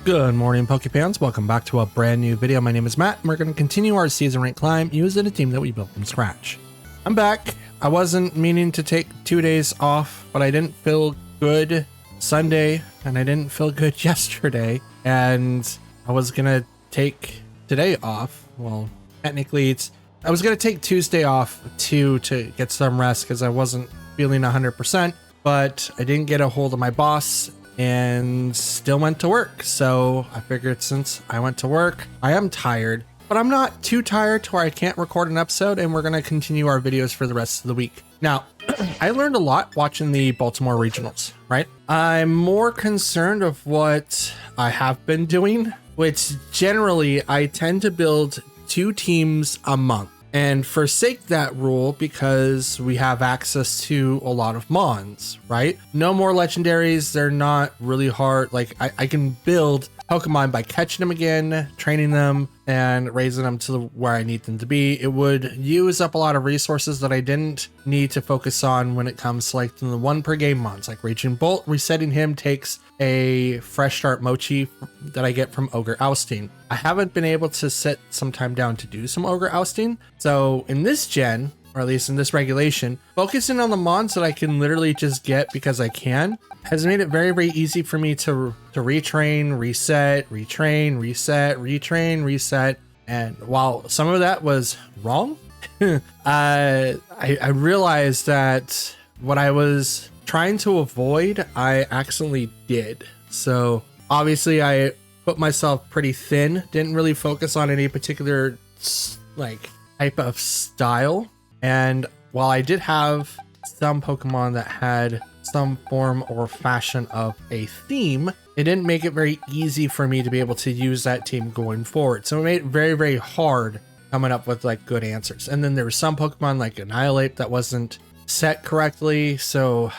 Good morning, Pokefans. Welcome back to a brand new video. My name is Matt, and we're going to continue our season rank climb using a team that we built from scratch. I'm back. I wasn't meaning to take 2 days off, but I didn't feel good Sunday, and I didn't feel good yesterday, and I was going to take today off. Well, technically, I was going to take Tuesday off too to get some rest because I wasn't feeling 100%, but I didn't get a hold of my boss and still went to work. So I figured since I went to work, I am tired, but I'm not too tired to where I can't record an episode, and we're going to continue our videos for the rest of the week. Now, I learned a lot watching the Baltimore regionals, right? I'm more concerned of what I have been doing, which generally I tend to build 2 teams a month and forsake that rule because we have access to a lot of mons, right? No more legendaries. They're not really hard. Like I can build Pokemon by catching them again, training them, and raising them to where I need them to be. It would use up a lot of resources that I didn't need to focus on when it comes to like the 1 per game mons. Like Raging Bolt, resetting him takes a fresh start mochi that I get from Ogre Ousting. I haven't been able to set some time down to do some Ogre Ousting. So in this gen, or at least in this regulation, focusing on the mons that I can literally just get because I can has made it very, very easy for me to retrain, reset, retrain, reset, retrain, reset. And while some of that was wrong, I realized that what I was trying to avoid, I accidentally did. So obviously I put myself pretty thin, didn't really focus on any particular like type of style. And while I did have some Pokemon that had some form or fashion of a theme, it didn't make it very easy for me to be able to use that team going forward. So it made it very, very hard coming up with like good answers. And then there were some Pokemon like Annihilate that wasn't set correctly. So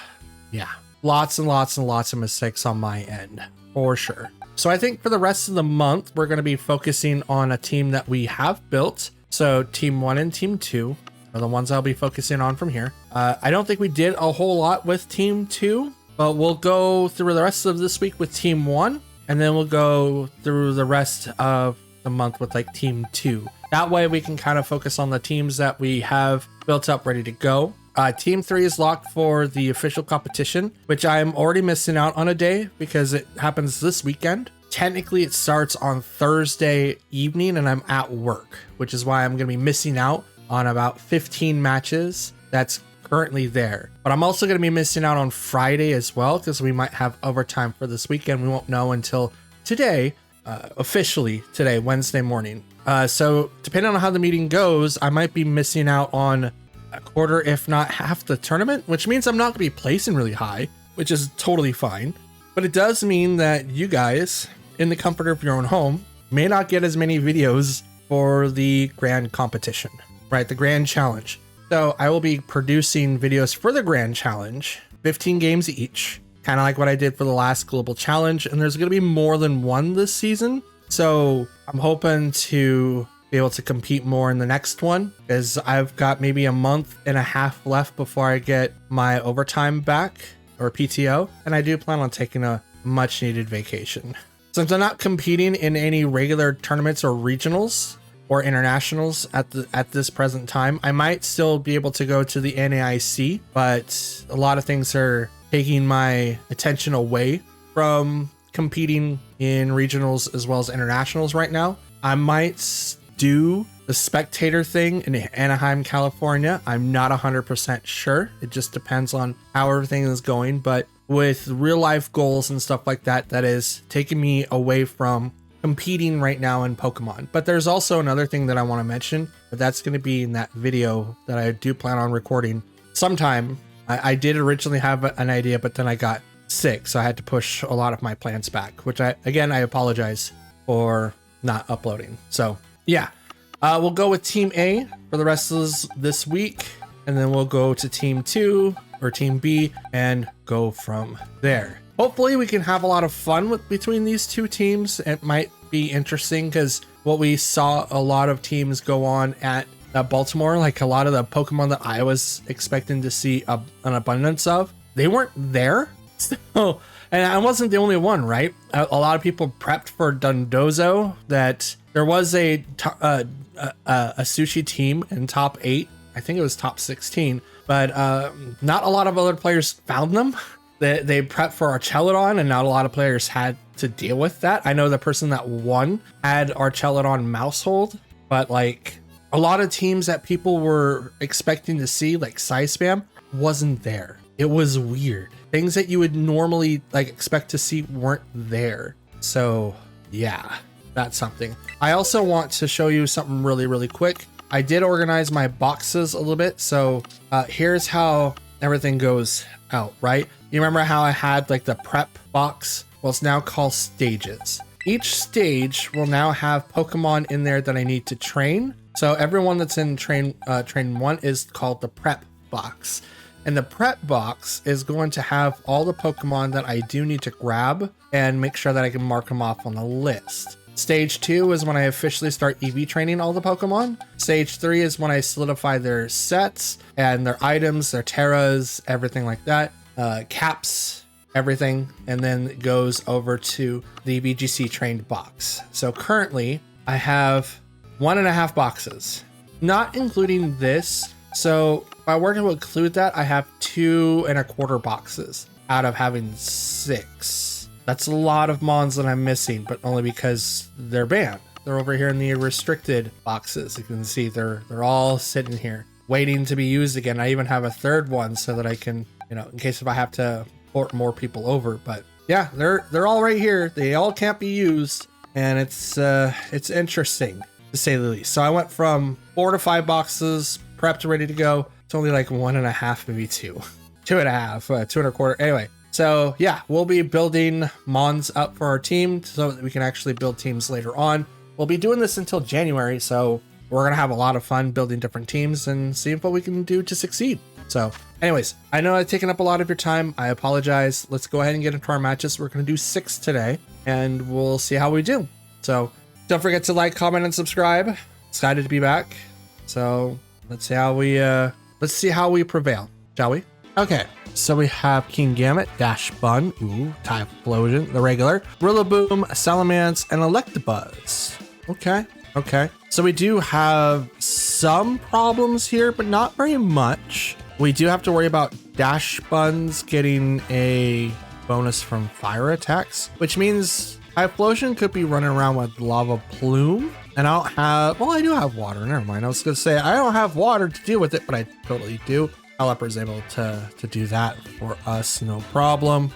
yeah, lots and lots and lots of mistakes on my end for sure. So I think for the rest of the month, we're going to be focusing on a team that we have built. So team 1 and team 2 are the ones I'll be focusing on from here. I don't think we did a whole lot with team 2, but we'll go through the rest of this week with team 1, and then we'll go through the rest of the month with like team 2. That way we can kind of focus on the teams that we have built up ready to go. Team 3 is locked for the official competition, which I'm already missing out on a day because it happens this weekend. Technically it starts on Thursday evening and I'm at work, which is why I'm going to be missing out on about 15 matches that's currently there. But I'm also going to be missing out on Friday as well because we might have overtime for this weekend. We won't know until today, officially today, Wednesday morning. So depending on how the meeting goes, I might be missing out on a quarter, if not half the tournament, which means I'm not going to be placing really high, which is totally fine. But it does mean that you guys, in the comfort of your own home, may not get as many videos for the grand competition. Right, the Grand Challenge. So I will be producing videos for the Grand Challenge, 15 games each, kind of like what I did for the last Global Challenge. And there's going to be more than one this season. So I'm hoping to be able to compete more in the next one, because I've got maybe a month and a half left before I get my overtime back, or PTO. And I do plan on taking a much needed vacation. Since I'm not competing in any regular tournaments or regionals or internationals at this present time, I might still be able to go to the NAIC, but a lot of things are taking my attention away from competing in regionals as well as internationals right now. I might do the spectator thing in Anaheim, California. I'm not 100% sure. It just depends on how everything is going, but with real life goals and stuff like that, that is taking me away from competing right now in Pokemon. But there's also another thing that I want to mention, but that's going to be in that video that I do plan on recording sometime. I did originally have an idea, but then I got sick, so I had to push a lot of my plans back, which I apologize for not uploading. So yeah, we'll go with team A for the rest of this week, and then we'll go to team 2 or team B and go from there. Hopefully we can have a lot of fun between these 2 teams. It might be interesting because what we saw a lot of teams go on at Baltimore, like a lot of the Pokemon that I was expecting to see an abundance of, they weren't there. So And I wasn't the only one, right? A lot of people prepped for Dundozo. That there was a sushi team in top 8. I think it was top 16, but not a lot of other players found them. They prepped for Archelodon, and not a lot of players had to deal with that. I know the person that won had Archelodon Mousehold, but like a lot of teams that people were expecting to see, like Size Spam, wasn't there. It was weird. Things that you would normally like expect to see weren't there. So yeah, that's something. I also want to show you something really, really quick. I did organize my boxes a little bit. So here's how everything goes out, right? You remember how I had like the prep box? Well, it's now called stages. Each stage will now have Pokemon in there that I need to train. So everyone that's in train 1 is called the prep box. And the prep box is going to have all the Pokemon that I do need to grab and make sure that I can mark them off on the list. Stage 2 is when I officially start EV training all the Pokemon. Stage 3 is when I solidify their sets and their items, their Terras, everything like that. Caps, everything, and then it goes over to the VGC trained box. So currently I have 1.5 boxes, not including this. So if I were to include that, I have 2.25 boxes out of having 6. That's a lot of mons that I'm missing, but only because they're banned. They're over here in the restricted boxes. You can see they're all sitting here waiting to be used again. I even have a third one so that I can, you know, in case if I have to port more people over. But yeah, they're all right here. They all can't be used, and it's interesting to say the least. So I went from 4 to 5 boxes prepped, ready to go. It's only like 1.5, maybe 2, 2.5, 2.25. Anyway, so yeah, we'll be building mons up for our team so that we can actually build teams later on. We'll be doing this until January, so we're gonna have a lot of fun building different teams and seeing what we can do to succeed. So anyways, I know I've taken up a lot of your time. I apologize. Let's go ahead and get into our matches. We're gonna do 6 today, and we'll see how we do. So don't forget to like, comment, and subscribe. Excited to be back. So let's see how we prevail, shall we? Okay, so we have Kingambit, Dash Bun, Typhlosion, the regular, Rillaboom, Salamence, and Electabuzz. Okay. So we do have some problems here, but not very much. We do have to worry about Dash Buns getting a bonus from fire attacks, which means Typhlosion could be running around with Lava Plume. And I don't have, well, I do have water. Never mind. I was going to say I don't have water to deal with it, but I totally do. Caliper is able to do that for us, no problem.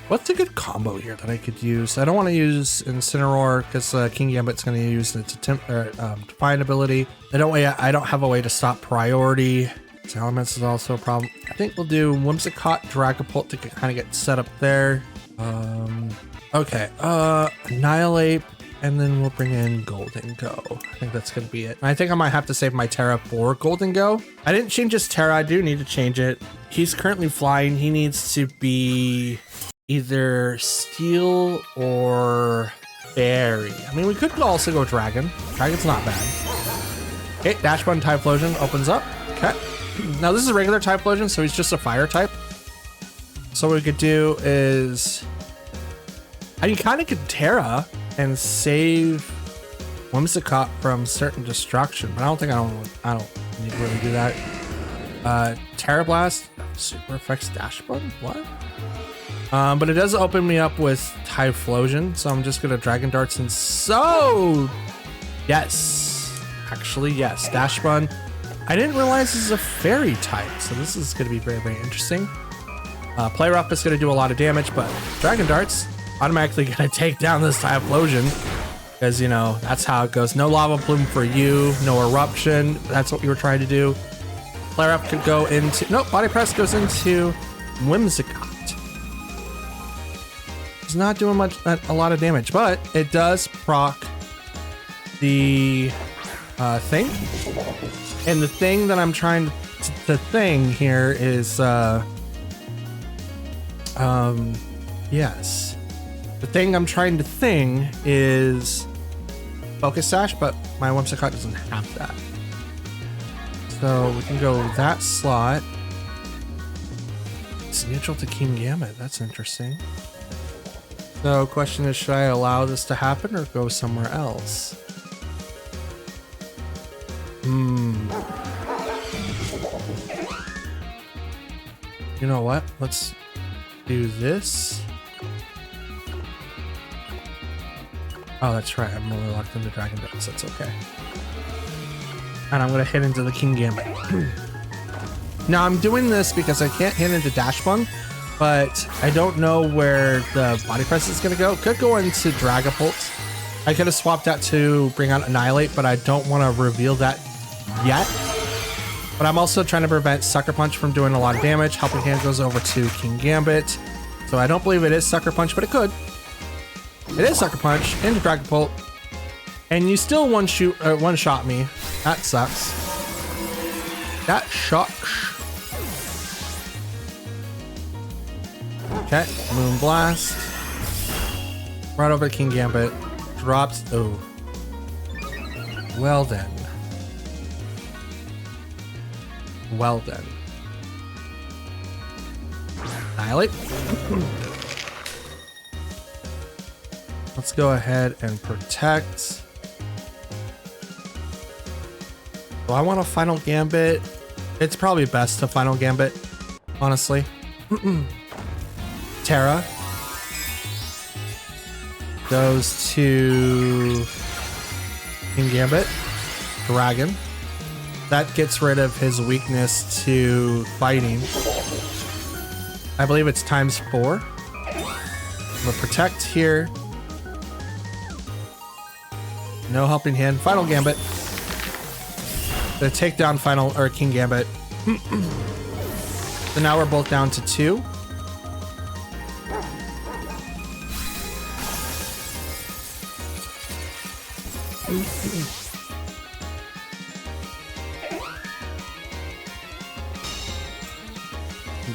What's a good combo here that I could use? I don't want to use Incineroar because Kingambit's going to use its Defiant ability. I don't have a way to stop priority. Salamence is also a problem. I think we'll do Whimsicott, Dragapult to kind of get set up there. Okay, Annihilate, and then we'll bring in Golden Go. I think that's gonna be it. I think I might have to save my Terra for Golden Go. I didn't change his Terra. I do need to change it. He's currently flying. He needs to be either Steel or Fairy. I mean, we could also go Dragon. Dragon's not bad. Okay, Dash Button Typhlosion opens up. Okay. Now this is a regular Typhlosion, so he's just a fire type. So what we could do is, I mean, kind of could Terra and save Whimsicott from certain destruction, but I don't need to really do that. Terra Blast super affects Dash Button. What? But it does open me up with Typhlosion, so I'm just gonna Dragon Darts, and so yes, actually yes, Dash Button. I didn't realize this is a fairy type, so this is gonna be very, very interesting. Play Rough is gonna do a lot of damage, but Dragon Darts automatically gonna take down this Typhlosion because, you know, that's how it goes. No Lava Plume for you, no Eruption. That's what we were trying to do. Play Rough could go into, nope, Body Press goes into Whimsicott. It's not doing a lot of damage, but it does proc the thing. And the thing that I'm trying to thing here is, yes. The thing I'm trying to thing is Focus Sash, but my Whimsicott doesn't have that. So we can go that slot. it's neutral to King Gambit. That's interesting. So question is, should I allow this to happen or go somewhere else? You know what? Let's do this. Oh, that's right. I'm really locked into Dragon Dance. That's okay. And I'm going to hit into the King Gambit. Now, I'm doing this because I can't hit into Dash Bung, but I don't know where the body press is going to go. Could go into Dragapult. I could have swapped that to bring out Annihilate, but I don't want to reveal that yet. But I'm also trying to prevent Sucker Punch from doing a lot of damage. Helping Hand goes over to King Gambit. So I don't believe it is Sucker Punch, but it could. It is Sucker Punch into Dragapult. And you still one-shot me. That sucks. That sucks. Okay, Moon Blast. Right over to King Gambit. Drops. Oh. Well then. Well then. Annihilate. Let's go ahead and protect. Do I want a Final Gambit? It's probably best to Final Gambit, honestly. Terra goes to King Gambit. Dragon. That gets rid of his weakness to fighting. I believe it's ×4. I'm gonna protect here. No Helping Hand. Final Gambit. Gonna take down King Gambit. So now we're both down to 2.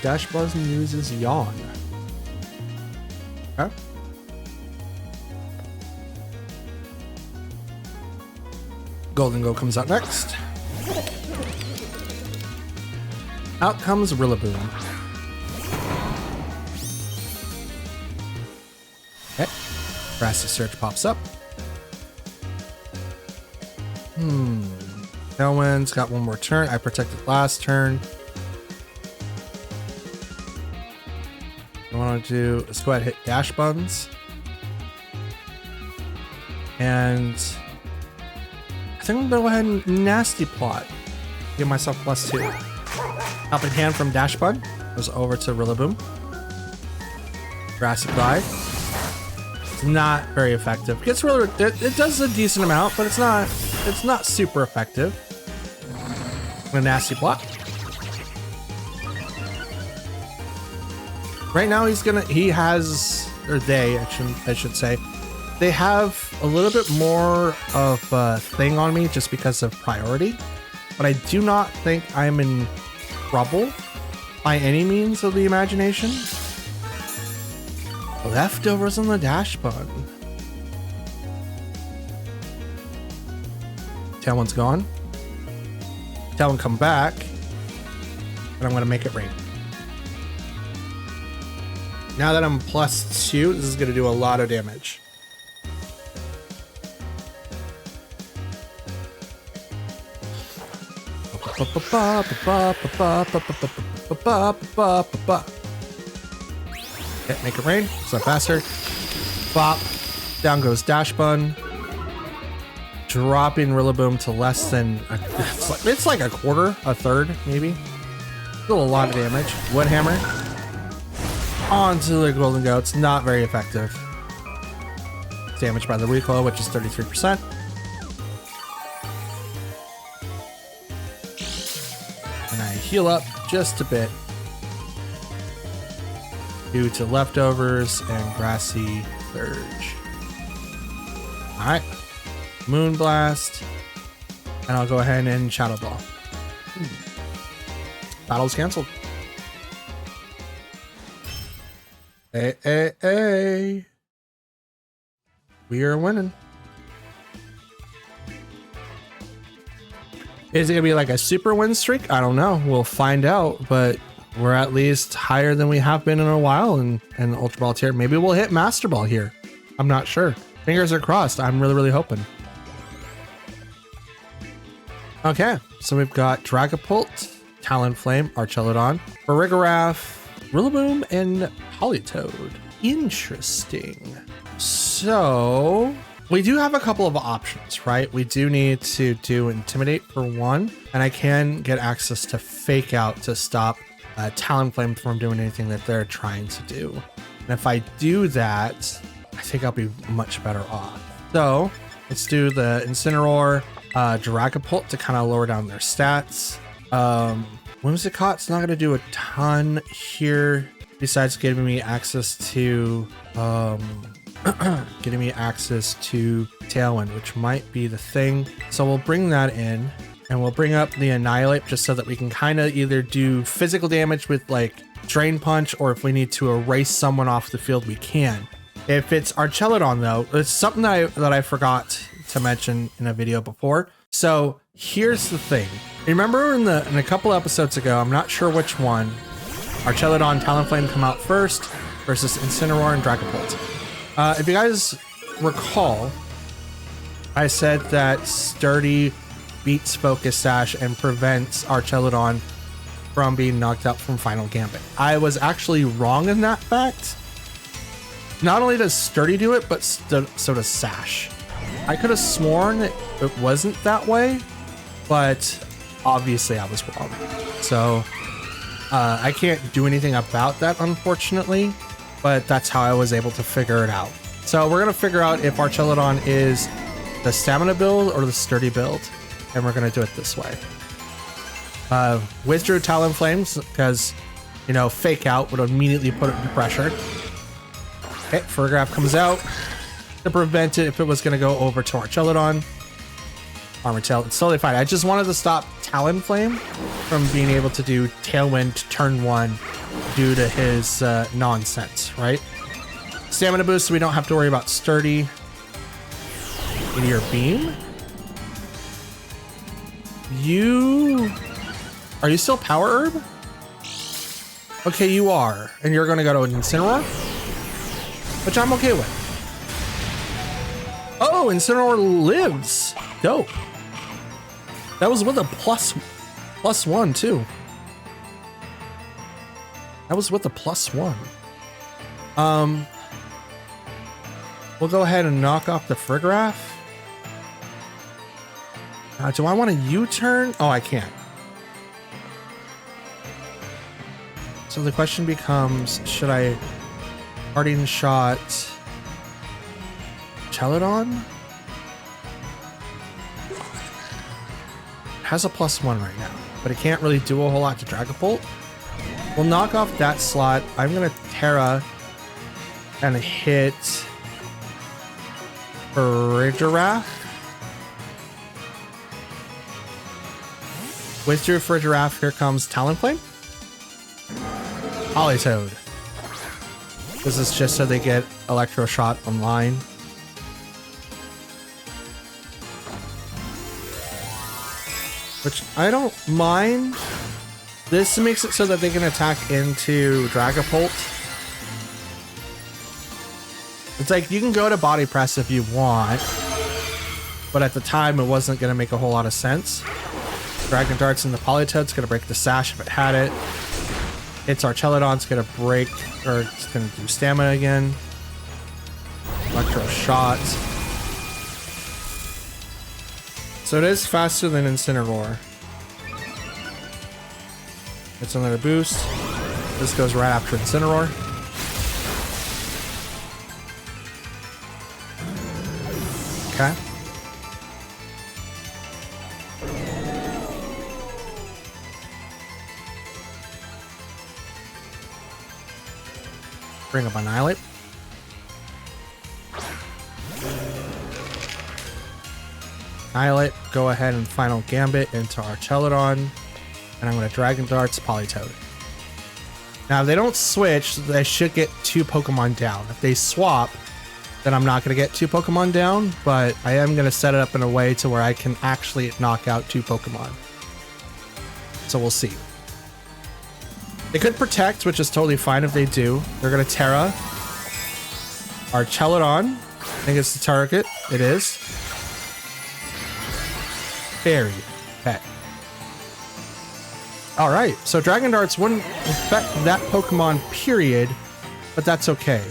Dash Buzz uses Yawn. Okay. Golden Go comes out next. Out comes Rillaboom. Okay. Grassy Surge pops up. Tailwind's got one more turn. I protected last turn. I want to do, let's go ahead and hit Dash Buns. And I think I'm going to go ahead and Nasty Plot. Give myself +2. Helping Hand from Dash Bun goes over to Rillaboom. Grassy Glide. It's not very effective. It does a decent amount, but it's not super effective. A Nasty Plot. Right now I should say, they have a little bit more of a thing on me just because of priority, but I do not think I'm in trouble by any means of the imagination. Leftovers on the Dash Bun. Tailwind's gone. Tailwind come back, and I'm gonna make it rain. Now that I'm +2, this is gonna do a lot of damage. Okay, make it rain. So faster. Bop. Down goes Dash Bun. Dropping Rillaboom to less than it's like a quarter, a third, maybe. Still a lot of damage. Wood Hammer. Onto the Golden Go. It's not very effective. Damaged by the recoil, which is 33%. And I heal up just a bit due to Leftovers and Grassy Surge. Alright. Moon Blast. And I'll go ahead and Shadow Ball. Battle's canceled. Hey. We are winning. Is it gonna be like a super win streak? I don't know. We'll find out, but we're at least higher than we have been in a while in the Ultra Ball tier. Maybe we'll hit Master Ball here. I'm not sure. Fingers are crossed. I'm really hoping. Okay, so we've got Dragapult, Talonflame, Archelodon, Farigiraf, Rillaboom, and Politoed. Interesting. So we do have a couple of options, right? We do need to do Intimidate for one, and I can get access to Fake Out to stop Talonflame from doing anything that they're trying to do. And if I do that, I think I'll be much better off. So let's do the Incineroar, Dragapult to kind of lower down their stats. Whimsicott's not going to do a ton here besides giving me access to Tailwind, which might be the thing. So we'll bring that in, and we'll bring up the Annihilate just so that we can kind of either do physical damage with like Drain Punch, or if we need to erase someone off the field, we can. If it's Archelodon though, it's something that I forgot to mention in a video before. So here's the thing. Remember in a couple episodes ago, I'm not sure which one, Archelodon, Talonflame come out first versus Incineroar and Dragapult. If you guys recall, I said that Sturdy beats Focus Sash and prevents Archelodon from being knocked out from Final Gambit. I was actually wrong in that fact. Not only does Sturdy do it, but so does Sash. I could have sworn it wasn't that way, but obviously I was wrong. So I can't do anything about that, unfortunately, but that's how I was able to figure it out. So we're going to figure out if Archelodon is the Stamina build or the Sturdy build, and we're going to do it this way. Withdrew Talonflames because, you know, Fake Out would immediately put it into pressure. Okay, Farigiraf comes out to prevent it if it was going to go over to Archelodon. Armor Tail, it's totally fine. I just wanted to stop Talonflame from being able to do Tailwind turn one due to his nonsense, right? Stamina boost, so we don't have to worry about Sturdy. Meteor Beam. Are you still Power Herb? Okay, you are. And you're going to go to an Incineroar, which I'm okay with. Oh, Incineroar lives. Dope. That was with a plus one too. That was with a +1. We'll go ahead and knock off the Farigiraf. Do I want a U-turn? Oh, I can't. So the question becomes, should I Parting Shot Chelodon? Has a +1 right now, but it can't really do a whole lot to Dragapult. We'll knock off that slot. I'm gonna Terra and hit Farigiraf. Withdrew Farigiraf. Here comes Talonflame. Politoed. This is just so they get Electro Shot online. Which I don't mind. This makes it so that they can attack into Dragapult. It's like you can go to Body Press if you want, but at the time it wasn't going to make a whole lot of sense. Dragon Darts and the Politoed's going to break the Sash if it had it. It's Archelodon's going to break, or it's going to do Stamina again. Electro Shot. So it is faster than Incineroar. It's another boost. This goes right after Incineroar. Okay. Bring up Annihilate. Annihilate, go ahead and Final Gambit into Archelodon. And I'm going to Dragon Darts Politoed. Now, if they don't switch, they should get 2 Pokemon down. If they swap, then I'm not going to get 2 Pokemon down, but I am going to set it up in a way to where I can actually knock out 2 Pokemon. So we'll see. They could protect, which is totally fine if they do. They're gonna Terra our Celadon. I think it's the target. It is. Fairy. Okay. All right. So Dragon Darts wouldn't affect that Pokemon, period, but that's okay.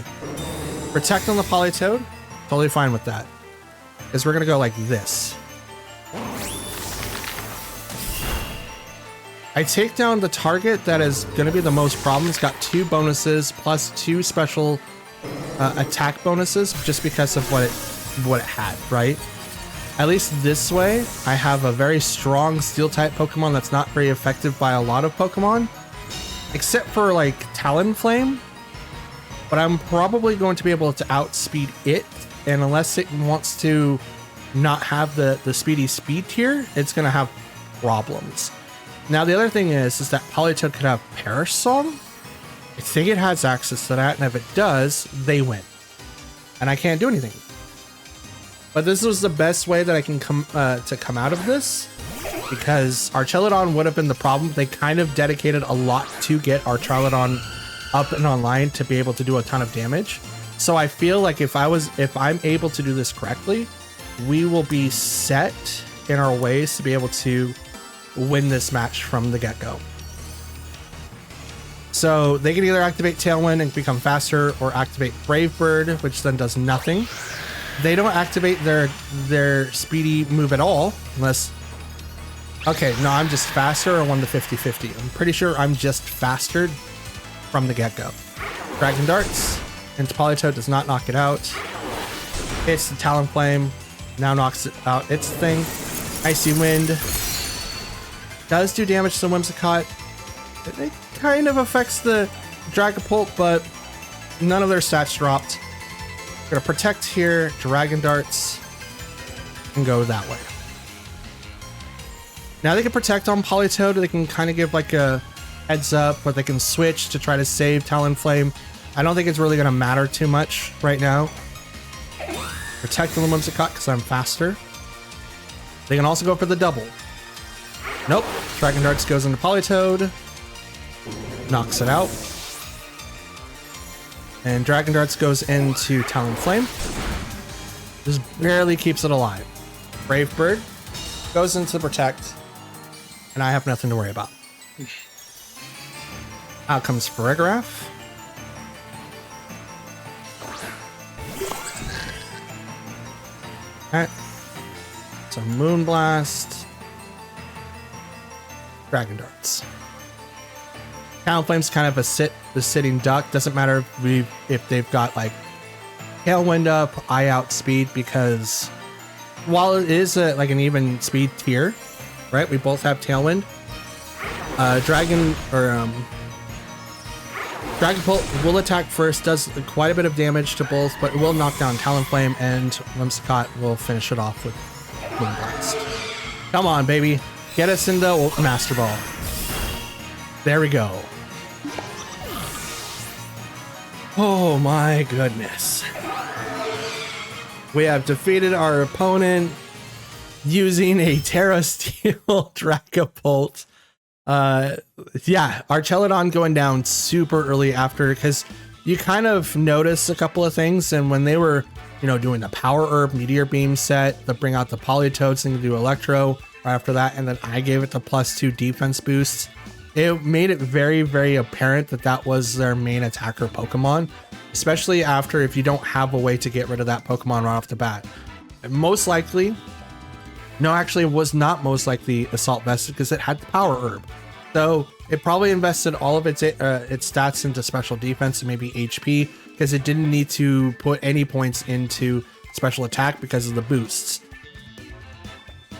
Protect on the Politoed. Totally fine with that. Because we're going to go like this. I take down the target that is going to be the most problem. It's got 2 bonuses plus 2 special attack bonuses just because of what it had, right? At least this way, I have a very strong Steel-type Pokemon that's not very effective by a lot of Pokemon, except for like Talonflame. But I'm probably going to be able to outspeed it, and unless it wants to not have the speedy speed tier, it's going to have problems. Now, the other thing is that Politoed could have Perish Song. I think it has access to that, and if it does, they win. And I can't do anything. But this was the best way that I can come out of this, because our Celadon would have been the problem. They kind of dedicated a lot to get our Celadon up and online to be able to do a ton of damage. So I feel like if I'm able to do this correctly, we will be set in our ways to be able to win this match from the get-go. So they can either activate Tailwind and become faster, or activate Brave Bird, which then does nothing. They don't activate their speedy move at all, unless... Okay, no, I'm just faster, or 1 to 50-50. I'm pretty sure I'm just faster from the get-go. Dragon Darts into Politoed does not knock it out. Hits the Talonflame, now knocks it out its thing. Icy Wind does do damage to the Whimsicott. It kind of affects the Dragapult, but none of their stats dropped. Gonna protect here, Dragon Darts, and go that way. Now they can protect on Politoed. They can kind of give like a heads up, but they can switch to try to save Talonflame. I don't think it's really gonna matter too much right now. Protect the Whimsicott because I'm faster. They can also go for the double. Nope. Dragon Darts goes into Politoed. Knocks it out. And Dragon Darts goes into Talonflame. Just barely keeps it alive. Brave Bird goes into Protect. And I have nothing to worry about. Out comes Farigiraf. Alright. So Moonblast. Dragon Darts. Talonflame's kind of the sitting duck. Doesn't matter if they've got like Tailwind up, I outspeed, because while it is like an even speed tier, right? We both have Tailwind. Dragapult will attack first, does quite a bit of damage to both, but it will knock down Talonflame, and Whimsicott will finish it off with Moonblast. Come on, baby. Get us into Master Ball. There we go. Oh my goodness. We have defeated our opponent using a Terra Steel Dragapult. Yeah, our Celadon going down super early after, because you kind of notice a couple of things, and when they were, doing the Power Herb Meteor Beam set to bring out the Politoed thing to do Electro right after that, and then I gave it the +2 defense boost, it made it very, very apparent that that was their main attacker Pokemon, especially after if you don't have a way to get rid of that Pokemon right off the bat. Most likely, no, actually it was not most likely Assault Vested, because it had the Power Herb. So it probably invested all of its stats into special defense and maybe HP, because it didn't need to put any points into special attack because of the boosts.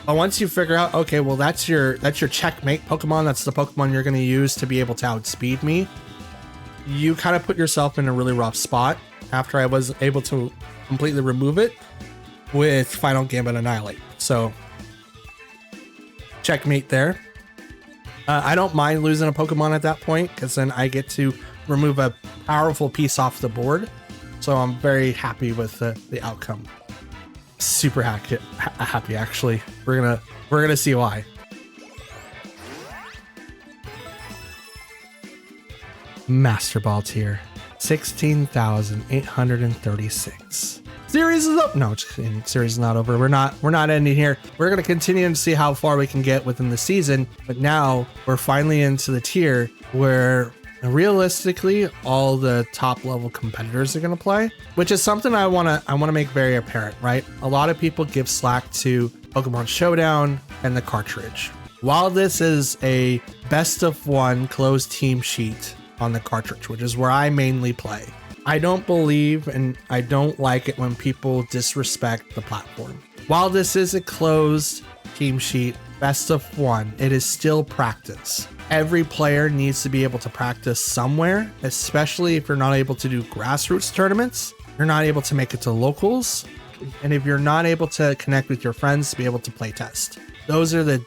But once you figure out, okay, well that's your checkmate Pokemon, that's the Pokemon you're going to use to be able to outspeed me, you kind of put yourself in a really rough spot after I was able to completely remove it with Final Gambit Annihilate. So checkmate there. I don't mind losing a Pokemon at that point, because then I get to remove a powerful piece off the board. So I'm very happy with the outcome. Super happy actually. We're gonna see why. Master Ball tier, 16,836. Series is up. No, just kidding. Series is not over. We're not ending here. We're going to continue and see how far we can get within the season. But now we're finally into the tier where realistically all the top level competitors are going to play, which is something I want to make very apparent, right? A lot of people give slack to Pokemon Showdown and the cartridge. While this is a best of one closed team sheet on the cartridge, which is where I mainly play, I don't believe and I don't like it when people disrespect the platform. While this is a closed team sheet, best of one, it is still practice. Every player needs to be able to practice somewhere, especially if you're not able to do grassroots tournaments, you're not able to make it to locals, and if you're not able to connect with your friends to be able to play test. Those are the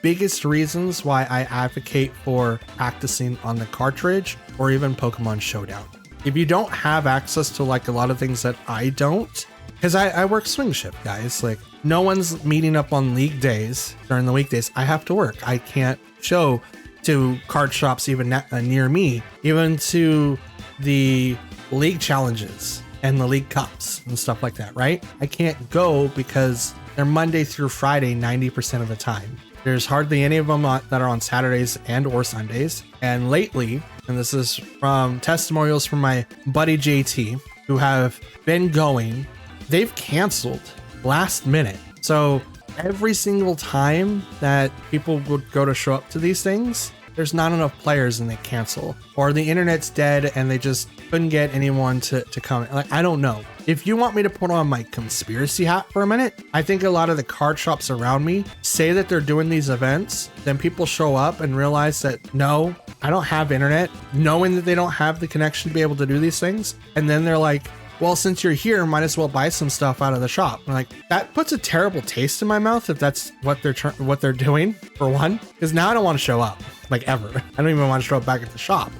biggest reasons why I advocate for practicing on the cartridge or even Pokemon Showdown. If you don't have access to like a lot of things that I don't, because I work swing shift, guys, like no one's meeting up on league days during the weekdays. I have to work. I can't show to card shops even near me, even to the league challenges and the league cups and stuff like that, right? I can't go because they're Monday through Friday 90% of the time. There's hardly any of them that are on Saturdays and or Sundays. And lately, and this is from testimonials from my buddy JT, who have been going, they've canceled last minute. So every single time that people would go to show up to these things, there's not enough players and they cancel, or the internet's dead and they just couldn't get anyone to come. Like, I don't know. If you want me to put on my conspiracy hat for a minute, I think a lot of the card shops around me say that they're doing these events, then people show up and realize that, no, I don't have internet, knowing that they don't have the connection to be able to do these things. And then they're like, well, since you're here, might as well buy some stuff out of the shop. I'm like, that puts a terrible taste in my mouth if that's what they're doing, for one, because now I don't want to show up, like, ever. I don't even want to show up back at the shop.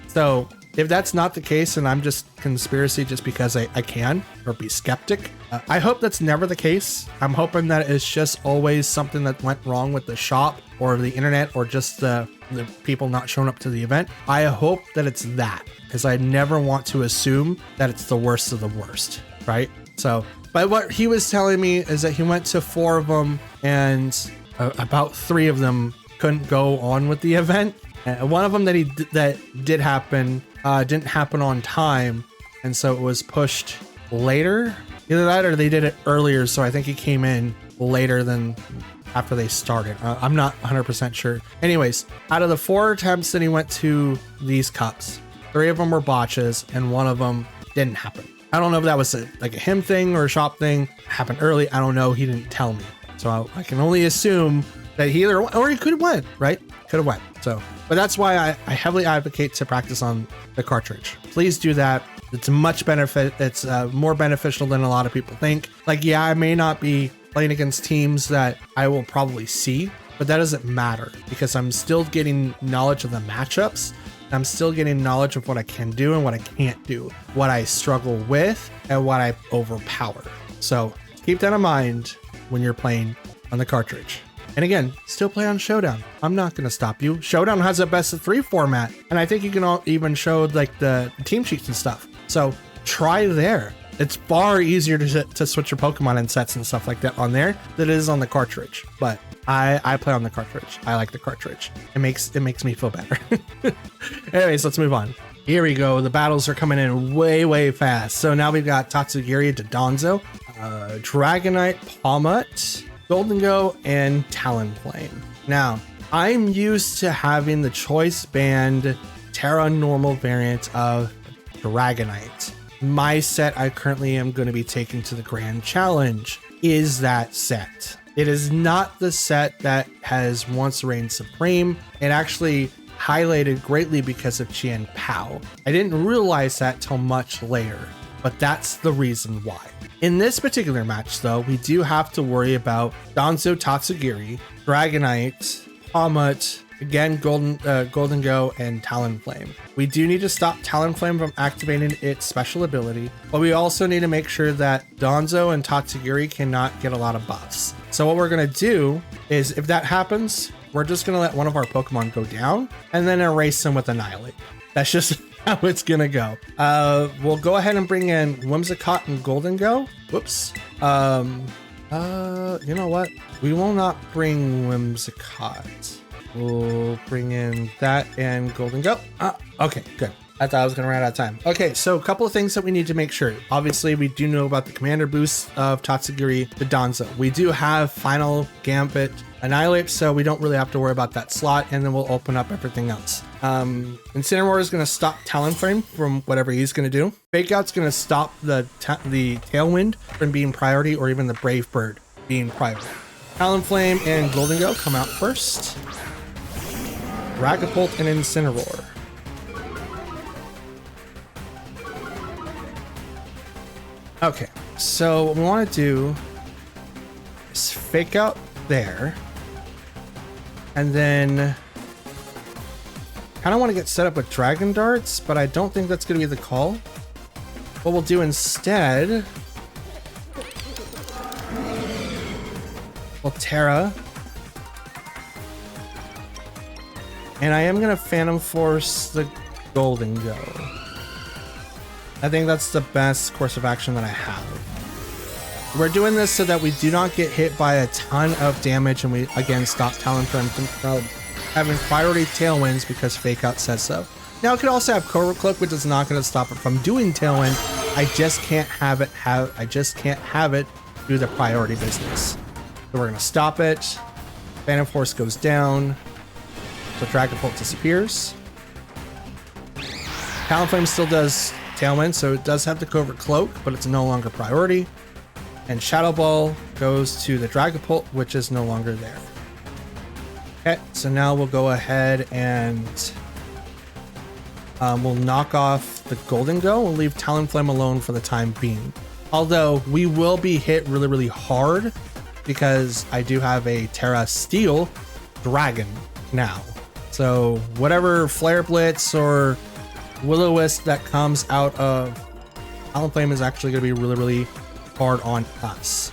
So if that's not the case and I'm just conspiracy just because I can, or be skeptic, I hope that's never the case. I'm hoping that it's just always something that went wrong with the shop or the internet or just the people not showing up to the event. I hope that it's that, because I never want to assume that it's the worst of the worst, right? So, but what he was telling me is that he went to 4 of them and about 3 of them couldn't go on with the event. One of them that did happen didn't happen on time, and so it was pushed later. Either that or they did it earlier, so I think he came in later than after they started. I'm not 100% sure. Anyways, out of the 4 attempts that he went to these cups, 3 of them were botches and 1 of them didn't happen. I don't know if that was like a him thing or a shop thing. It happened early. I don't know. He didn't tell me. So I can only assume that he either, or he could have went, right? Could have went. So, but that's why I heavily advocate to practice on the cartridge. Please do that. It's much benefit. It's more beneficial than a lot of people think. Like, yeah, I may not be playing against teams that I will probably see, but that doesn't matter because I'm still getting knowledge of the matchups. I'm still getting knowledge of what I can do and what I can't do, what I struggle with and what I overpower. So keep that in mind when you're playing on the cartridge. And again, still play on Showdown. I'm not going to stop you. Showdown has a best of 3 format, and I think you can even show like the team sheets and stuff. So try there. It's far easier to switch your Pokemon and sets and stuff like that on there than it is on the cartridge. But I play on the cartridge. I like the cartridge. It makes me feel better. Anyways, let's move on. Here we go. The battles are coming in way fast. So now we've got Tatsugiri to Donzo, Dragonite, Palmut, Goldengo, and Talonflame. Now, I'm used to having the choice band Terra normal variant of Dragonite. My set I currently am going to be taking to the Grand Challenge is that set. It is not the set that has once reigned supreme. It actually highlighted greatly because of Chien Pao. I didn't realize that till much later, but that's the reason why. In this particular match, though, we do have to worry about Donzo Tatsugiri, Dragonite, Palmut, again, Goldengo, and Talonflame. We do need to stop Talonflame from activating its special ability, but we also need to make sure that Donzo and Tatsugiri cannot get a lot of buffs. So what we're going to do is, if that happens, we're just going to let one of our Pokemon go down and then erase them with Annihilate. That's just how it's gonna go. We'll go ahead and bring in Whimsicott and Golden Go. Whoops. You know what? We will not bring Whimsicott. We'll bring in that and Golden Go. Okay, good. I thought I was gonna run out of time. Okay, so a couple of things that we need to make sure. Obviously, we do know about the commander boost of Tatsugiri to Donzo. We do have Final Gambit Annihilate, so we don't really have to worry about that slot, and then we'll open up everything else. Incineroar is gonna stop Talonflame from whatever he's gonna do. Fake Out's gonna stop the Tailwind from being priority, or even the Brave Bird being priority. Talonflame and Golden Go come out first. Dragapult and Incineroar. Okay, so what we want to do is Fake Out there, and then kind of want to get set up with Dragon Darts, but I don't think that's going to be the call. What we'll do instead, we'll Terra, and I am going to Phantom Force the Golden Go. I think that's the best course of action that I have. We're doing this so that we do not get hit by a ton of damage, and we again stop Talonflame from having priority Tailwinds because Fake Out says so. Now it could also have Cobra Cloak, which is not going to stop it from doing Tailwind. I just can't have it do the priority business. So we're going to stop it. Phantom Force goes down. So Dragapult disappears. Talonflame still does Tailwind, so it does have the Covert Cloak, but it's no longer priority. And Shadow Ball goes to the Dragapult, which is no longer there. Okay, so now we'll go ahead and we'll knock off the Golden Go. We'll leave Talonflame alone for the time being. Although we will be hit really, really hard because I do have a Terra Steel Dragon now. So whatever Flare Blitz or Will-O-Wisp that comes out of Talonflame is actually going to be really, really hard on us.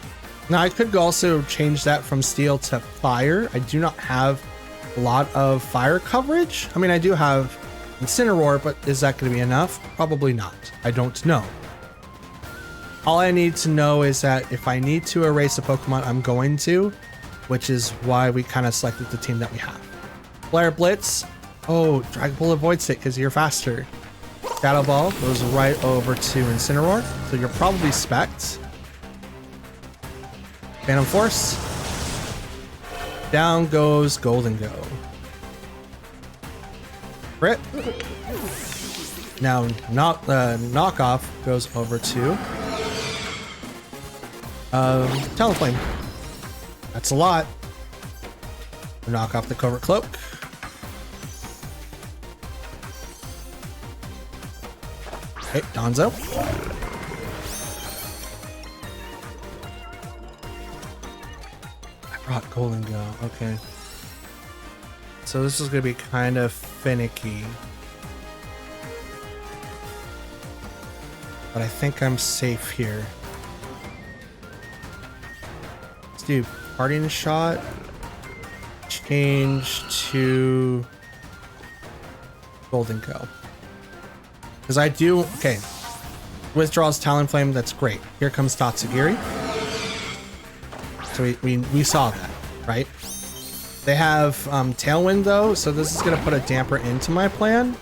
Now I could also change that from Steel to Fire. I do not have a lot of fire coverage. I mean, I do have Incineroar, but is that going to be enough? Probably not. I don't know. All I need to know is that if I need to erase a Pokemon, I'm going to, which is why we kind of selected the team that we have. Flare Blitz. Oh, Dragapult avoids it because you're faster. Shadow Ball goes right over to Incineroar, so you're probably Spect. Phantom Force. Down goes Golden Go. Crit. Now knockoff goes over to Talonflame. That's a lot. Knock off the Covert Cloak. Okay, Donzo. I brought Golden Go. Okay. So this is going to be kind of finicky. But I think I'm safe here. Let's do Parting Shot. Change to Golden Go. Because I do, okay. Withdraws Talonflame, that's great. Here comes Tatsugiri. So we saw that, right? They have Tailwind though, so this is going to put a damper into my plan.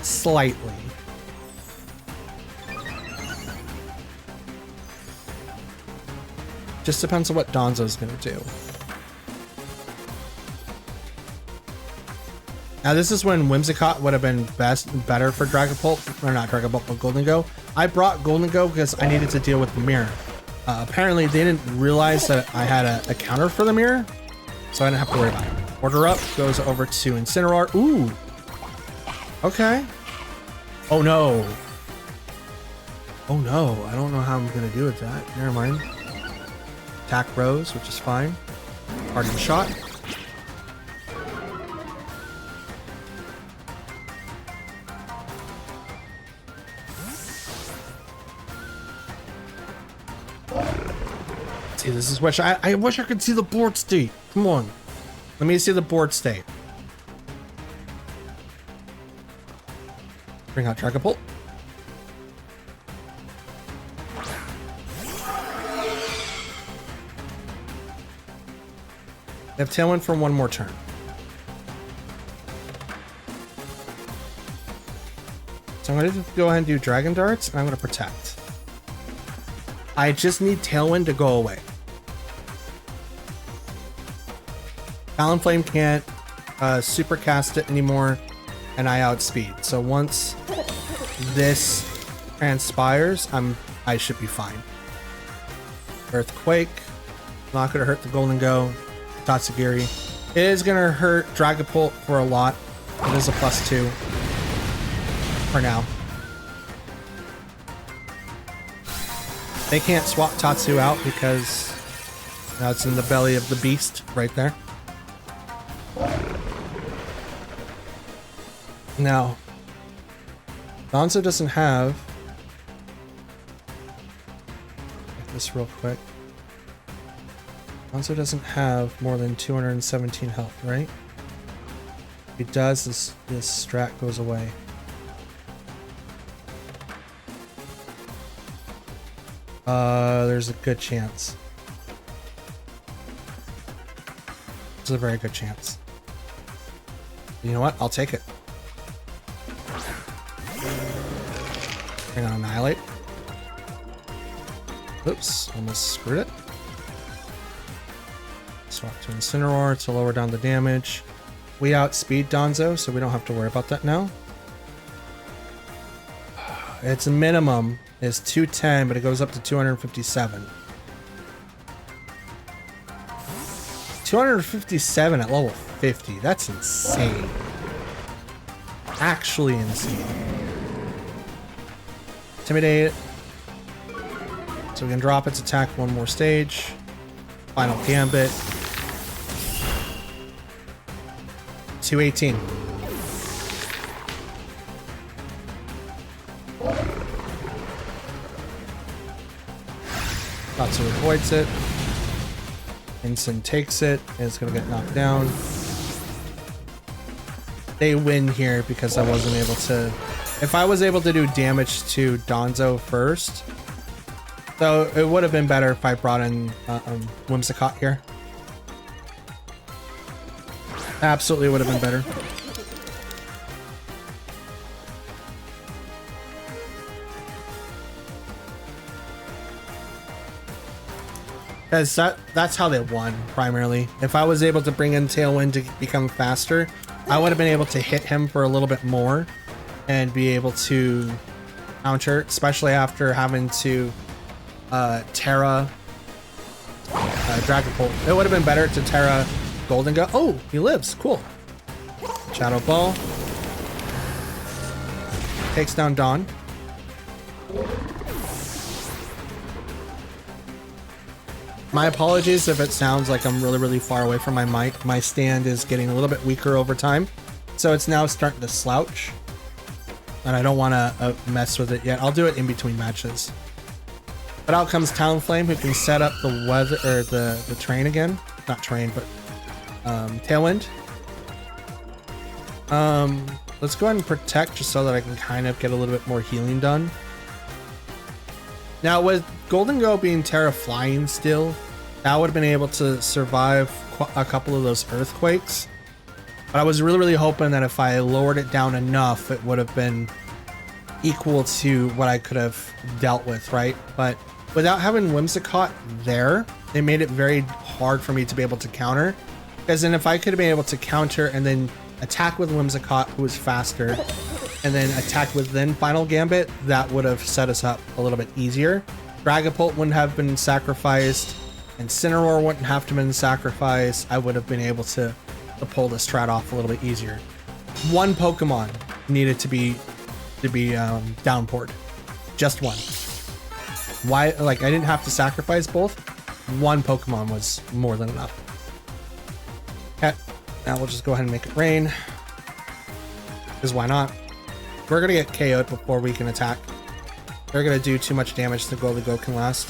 Slightly. Just depends on what Donzo's going to do. Now this is when Whimsicott would have been better for Dragapult, or not Dragapult, but Golden Go. I brought Golden Go because I needed to deal with the mirror. Apparently they didn't realize that I had a counter for the mirror, so I didn't have to worry about it. Order Up goes over to Incineroar. Ooh. Okay. Oh no. Oh no, I don't know how I'm gonna do with that. Never mind. Attack Rose, which is fine. Parting Shot. See, this is which I wish I could see the board state. Come on. Let me see the board state. Bring out Dragapult. They have Tailwind for one more turn. So I'm going to go ahead and do Dragon Darts, and I'm going to Protect. I just need Tailwind to go away. Talonflame can't super cast it anymore, and I outspeed. So once this transpires, I should be fine. Earthquake, not going to hurt the Golden Go. Tatsugiri. It is going to hurt Dragapult for a lot. It is a +2 for now. They can't swap Tatsu out because now it's in the belly of the beast right there. Now, Donzo doesn't have... Get this real quick. Donzo doesn't have more than 217 health, right? If he does, this strat goes away. There's a good chance. There's a very good chance. You know what? I'll take it. Bring on Annihilate. Oops, almost screwed it. Swap to Incineroar to lower down the damage. We outspeed Donzo, so we don't have to worry about that now. Its minimum is 210, but it goes up to 257. 257 at level 50. That's insane. Actually insane. Intimidate. So we can drop its attack one more stage. Final Gambit. 218. Tatsu avoids it. Ensign takes it, and it's going to get knocked down. They win here because I wasn't able to... If I was able to do damage to Donzo first... So it would have been better if I brought in Whimsicott here. Absolutely would have been better. Because that's how they won, primarily. If I was able to bring in Tailwind to become faster, I would have been able to hit him for a little bit more and be able to counter, especially after having to Terra Dragapult. It would have been better to Terra Golden Go. Oh, he lives. Cool. Shadow Ball. Takes down Dawn. My apologies if it sounds like I'm really, really far away from my mic. My stand is getting a little bit weaker over time, so it's now starting to slouch, and I don't want to mess with it yet. I'll do it in between matches. But out comes Talonflame, who can set up the weather or the train again. Not train, but Tailwind. Let's go ahead and protect just so that I can kind of get a little bit more healing done. Now with Golden Go being Terra Flying still, that would have been able to survive a couple of those earthquakes. But I was really, really hoping that if I lowered it down enough, it would have been equal to what I could have dealt with, right? But without having Whimsicott there, it made it very hard for me to be able to counter. Because then if I could have been able to counter and then attack with Whimsicott, who was faster, and then attack with then Final Gambit, that would have set us up a little bit easier. Dragapult wouldn't have been sacrificed, Incineroar wouldn't have to have been sacrificed. I would have been able to pull this strat off a little bit easier. One Pokemon needed to be downpoured. Just one. Why? Like, I didn't have to sacrifice both. One Pokemon was more than enough. Okay, now we'll just go ahead and make it rain. Because why not? We're gonna get KO'd before we can attack. They're gonna do too much damage to Golden Go can last.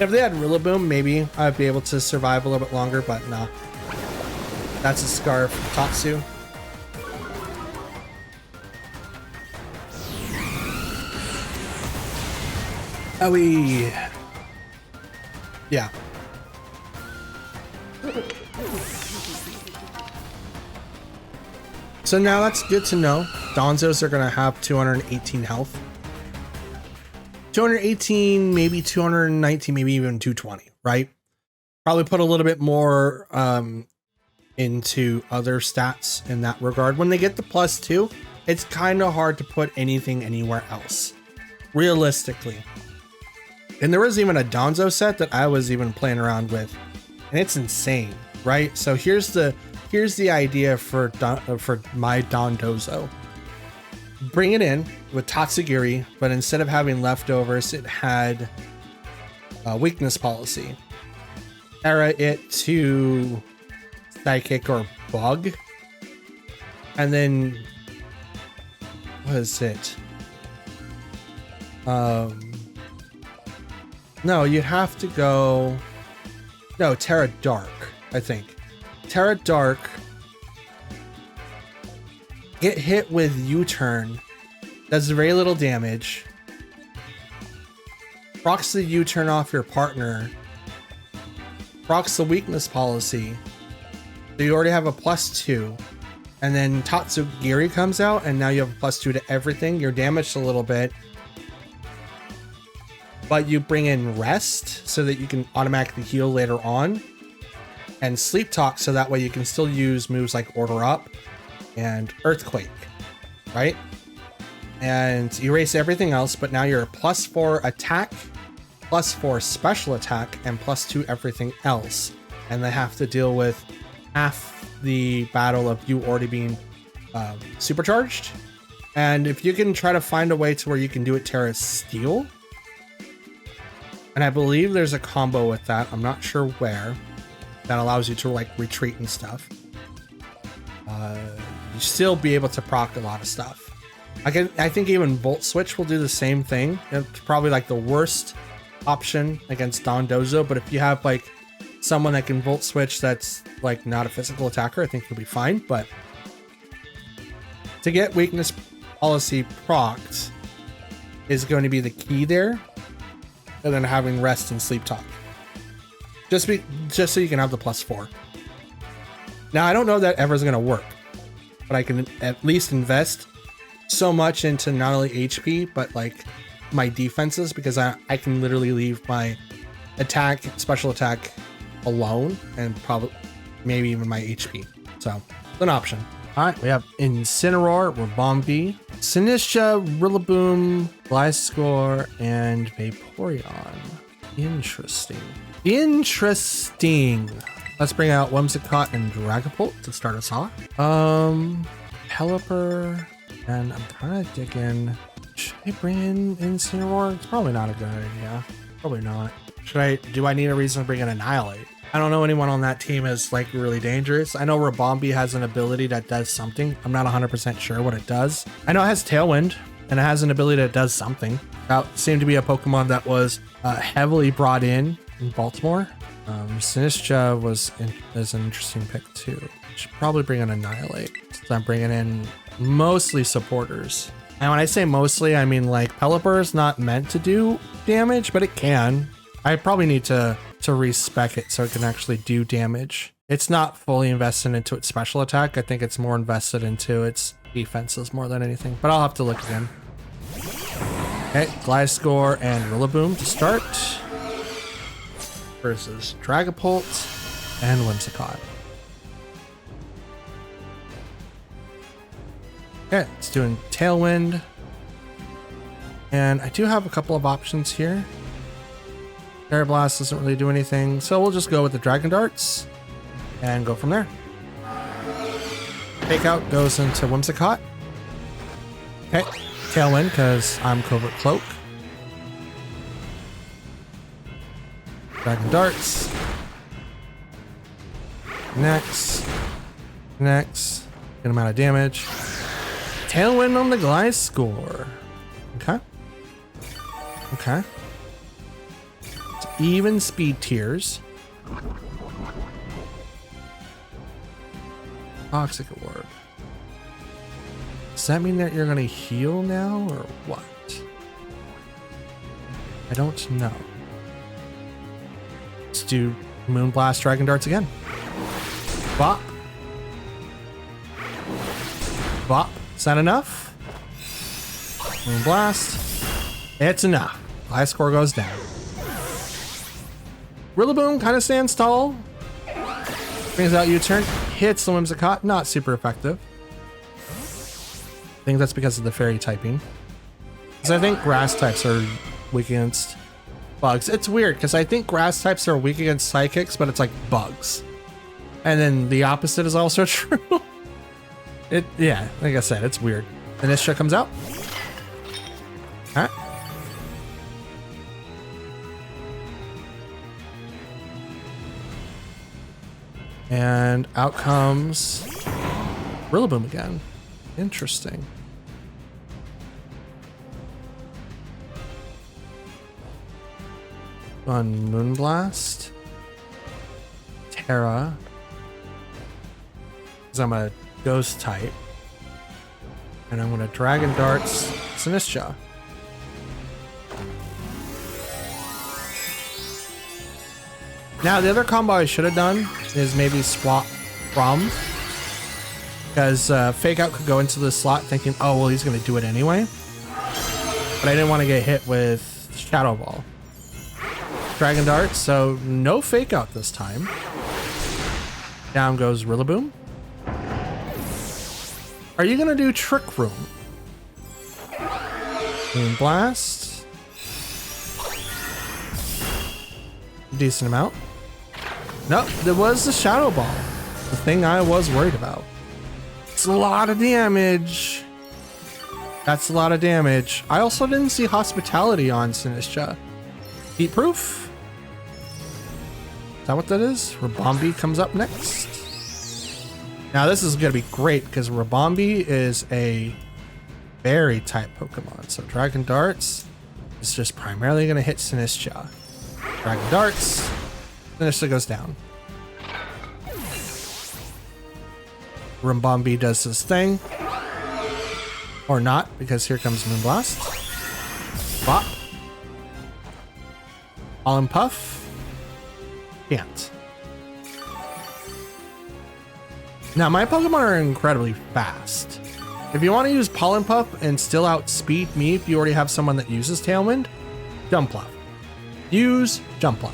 If they had Rillaboom, maybe I'd be able to survive a little bit longer, but nah. That's a Scarf Tatsu. Yeah. So now that's good to know. Donzos are going to have 218 health. 218, maybe 219, maybe even 220, right? Probably put a little bit more into other stats in that regard. When they get the +2, it's kind of hard to put anything anywhere else, realistically. And there was even a Donzo set that I was even playing around with, and it's insane, right? So here's the idea for my Dondozo. Bring it in with Tatsugiri, but instead of having leftovers, it had a weakness policy. Era it to Psychic or Bug, and then what is it? No, you have to go. No, Terra Dark, I think. Terra Dark. Get hit with U-turn. Does very little damage. Procs the U-turn off your partner. Procs the weakness policy. So you already have a +2. And then Tatsugiri comes out, and now you have a +2 to everything. You're damaged a little bit. But you bring in Rest so that you can automatically heal later on. And Sleep Talk so that way you can still use moves like Order Up and Earthquake, right? And erase everything else, but now you're a +4 attack, +4 special attack, and +2 everything else. And they have to deal with half the battle of you already being supercharged. And if you can try to find a way to where you can do it Terra Steel, and I believe there's a combo with that, I'm not sure where, that allows you to like retreat and stuff. You still be able to proc a lot of stuff. I think even Volt Switch will do the same thing. It's probably like the worst option against Dondozo, but if you have like someone that can Volt Switch that's like not a physical attacker, I think you'll be fine. But to get weakness policy procced is going to be the key there, and then having Rest and Sleep Talk. Just so you can have the +4. Now I don't know that ever is going to work, but I can at least invest so much into not only HP but like my defenses, because I can literally leave my attack, special attack alone, and probably maybe even my HP. So it's an option. All right, we have Incineroar, Ribombee, Sinistcha, Rillaboom, Gliscor, and Vaporeon. Interesting. Let's bring out Whimsicott and Dragapult to start us off. Pelipper, and I'm kind of digging. Should I bring in Incineroar? It's probably not a good idea. Probably not. Do I need a reason to bring in Annihilate? I don't know anyone on that team is like really dangerous. I know Ribombee has an ability that does something. I'm not 100% sure what it does. I know it has Tailwind, and it has an ability that does something. That seemed to be a Pokemon that was heavily brought in Baltimore. Sinistcha is an interesting pick too. Should probably bring in Annihilate, since I'm bringing in mostly supporters. And when I say mostly, I mean like Pelipper is not meant to do damage, but it can. I probably need to respec it so it can actually do damage. It's not fully invested into its special attack. I think it's more invested into its defenses more than anything, but I'll have to look again. Okay, Gliscor and Rillaboom to start versus Dragapult and Whimsicott. Okay, it's doing Tailwind. And I do have a couple of options here. Air Blast doesn't really do anything, so we'll just go with the Dragon Darts and go from there. Takeout goes into Whimsicott. Okay, Tailwind because I'm Covert Cloak. Dragon Darts. Next. Good amount of damage. Tailwind on the Gliscor. Okay. Even speed tiers. Toxic Orb. Does that mean that you're gonna heal now or what? I don't know. Let's do Moonblast Dragon Darts again. Bop. Bop. Is that enough? Moonblast. It's enough. High score goes down. Rillaboom kind of stands tall. Brings out U-turn. Hits the Whimsicott. Not super effective. I think that's because of the fairy typing. Because I think grass types are weak against bugs. It's weird because I think grass types are weak against psychics, but it's like bugs. And then the opposite is also true. Yeah, like I said, it's weird. Inisha comes out. All right. And out comes Rillaboom again. Interesting. On Moonblast. Terra. Because I'm a ghost type. And I'm going to Dragon Darts Sinistcha. Now, the other combo I should have done is maybe swap from. Because Fake Out could go into the slot thinking, oh, well, he's going to do it anyway. But I didn't want to get hit with Shadow Ball. Dragon Dart, so no Fake Out this time. Down goes Rillaboom. Are you going to do Trick Room? Moonblast. Decent amount. Nope, there was the Shadow Ball. The thing I was worried about. It's a lot of damage. That's a lot of damage. I also didn't see Hospitality on Sinistcha. Heat Proof? Is that what that is? Rabombi comes up next. Now this is going to be great because Rabombi is a Fairy type Pokemon. So Dragon Darts is just primarily going to hit Sinistcha. Dragon Darts. Sinistcha goes down. Rimbombi does his thing. Or not, because here comes Moonblast. Bop. Pollen Puff. Can't. Now, my Pokemon are incredibly fast. If you want to use Pollen Puff and still outspeed me if you already have someone that uses Tailwind, Jumpluff. Use Jumpluff.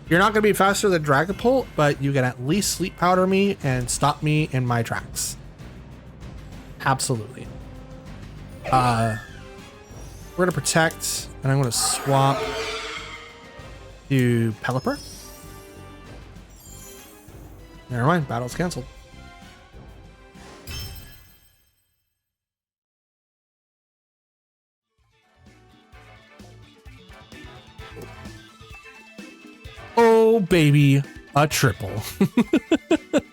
You're not going to be faster than Dragapult, but you can at least Sleep Powder me and stop me in my tracks. Absolutely. We're going to Protect, and I'm going to swap to Pelipper. Never mind, battle's canceled. Oh, baby, a triple.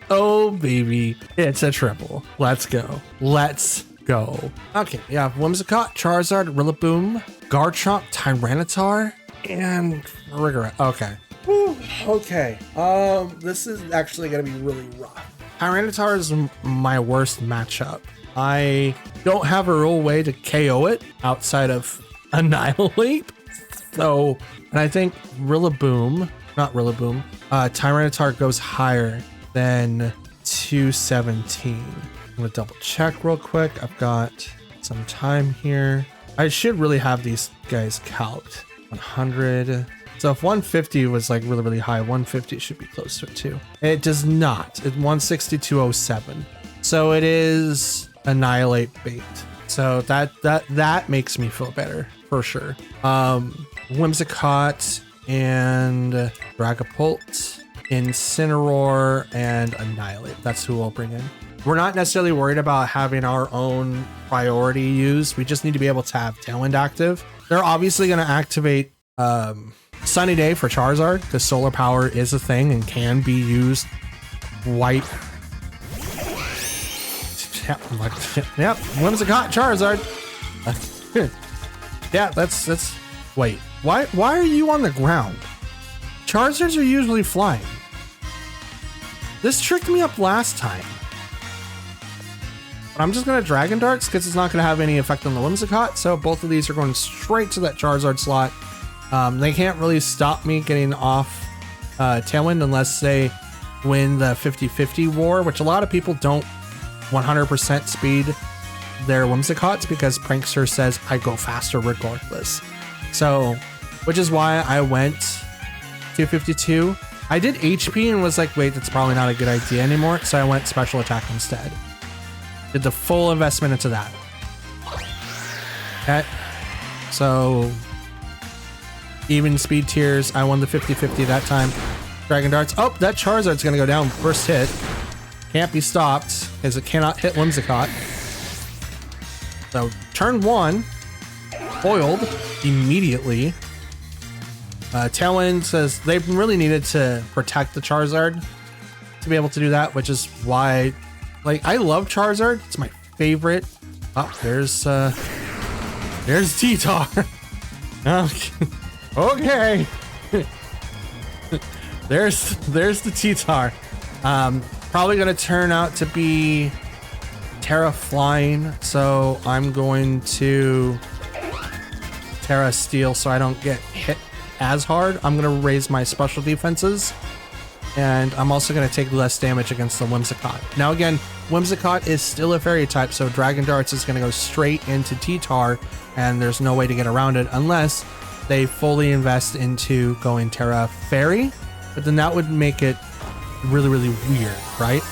Oh, baby, it's a triple. Let's go. Let's go. Okay, we have Whimsicott, Charizard, Rillaboom, Garchomp, Tyranitar, and Rigorette. Okay. Whew, okay. This is actually going to be really rough. Tyranitar is my worst matchup. I don't have a real way to KO it outside of Annihilate. So, and I think Rillaboom, not Rillaboom, Tyranitar goes higher than 217. I'm gonna double check real quick. I've got some time here. I should really have these guys calced. 100. So if 150 was like really, really high, 150 should be closer to. It does not. It's 162.07. So it is Annihilate bait. So that makes me feel better for sure. Whimsicott and Dragapult, Incineroar, and Annihilate. That's who I'll bring in. We're not necessarily worried about having our own priority used. We just need to be able to have Tailwind active. They're obviously going to activate Sunny Day for Charizard, because solar power is a thing and can be used. White. Yep. Whimsicott, Charizard. Yeah, that's. Wait. Why are you on the ground? Charizards are usually flying. This tricked me up last time. But I'm just going to Dragon Darts because it's not going to have any effect on the Whimsicott. So both of these are going straight to that Charizard slot. They can't really stop me getting off Tailwind unless they win the 50-50 war, which a lot of people don't 100% speed their Whimsicotts because Prankster says I go faster regardless. So, which is why I went 252. I did HP and was like, wait, that's probably not a good idea anymore. So I went special attack instead. Did the full investment into that. Okay. So even speed tiers. I won the 50-50 that time. Dragon Darts. Oh, that Charizard's going to go down first hit. Can't be stopped because it cannot hit Whimsicott. So turn 1, foiled immediately. Tailwind says they really needed to protect the Charizard to be able to do that, which is why, like, I love Charizard. It's my favorite. Oh, there's T-Tar. Okay. there's the T-Tar. Probably gonna turn out to be Terra Flying, so I'm going to Terra Steel so I don't get hit as hard. I'm gonna raise my special defenses, and I'm also gonna take less damage against the Whimsicott. Now again, Whimsicott is still a fairy type, so Dragon Darts is gonna go straight into T-Tar, and there's no way to get around it unless they fully invest into going Terra Fairy, but then that would make it really, really weird, right?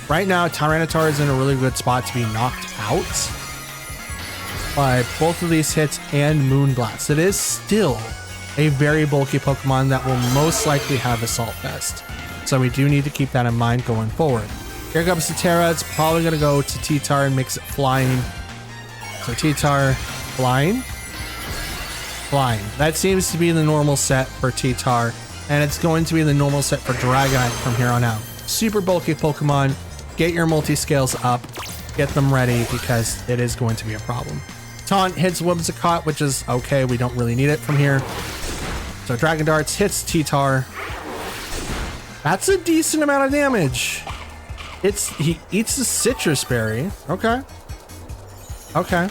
Right now, Tyranitar is in a really good spot to be knocked out by both of these hits and Moonblast. It is still a very bulky Pokemon that will most likely have Assault Vest. So we do need to keep that in mind going forward. Here comes the Terra. It's probably going to go to T-Tar and makes it Flying. So T-Tar, Flying. Flying. That seems to be the normal set for T-Tar, and it's going to be the normal set for Dragonite from here on out. Super bulky Pokemon. Get your multi-scales up. Get them ready because it is going to be a problem. Taunt hits Whimsicott, which is okay. We don't really need it from here. So Dragon Darts hits T-Tar. That's a decent amount of damage. He eats the Citrus Berry. Okay. Okay.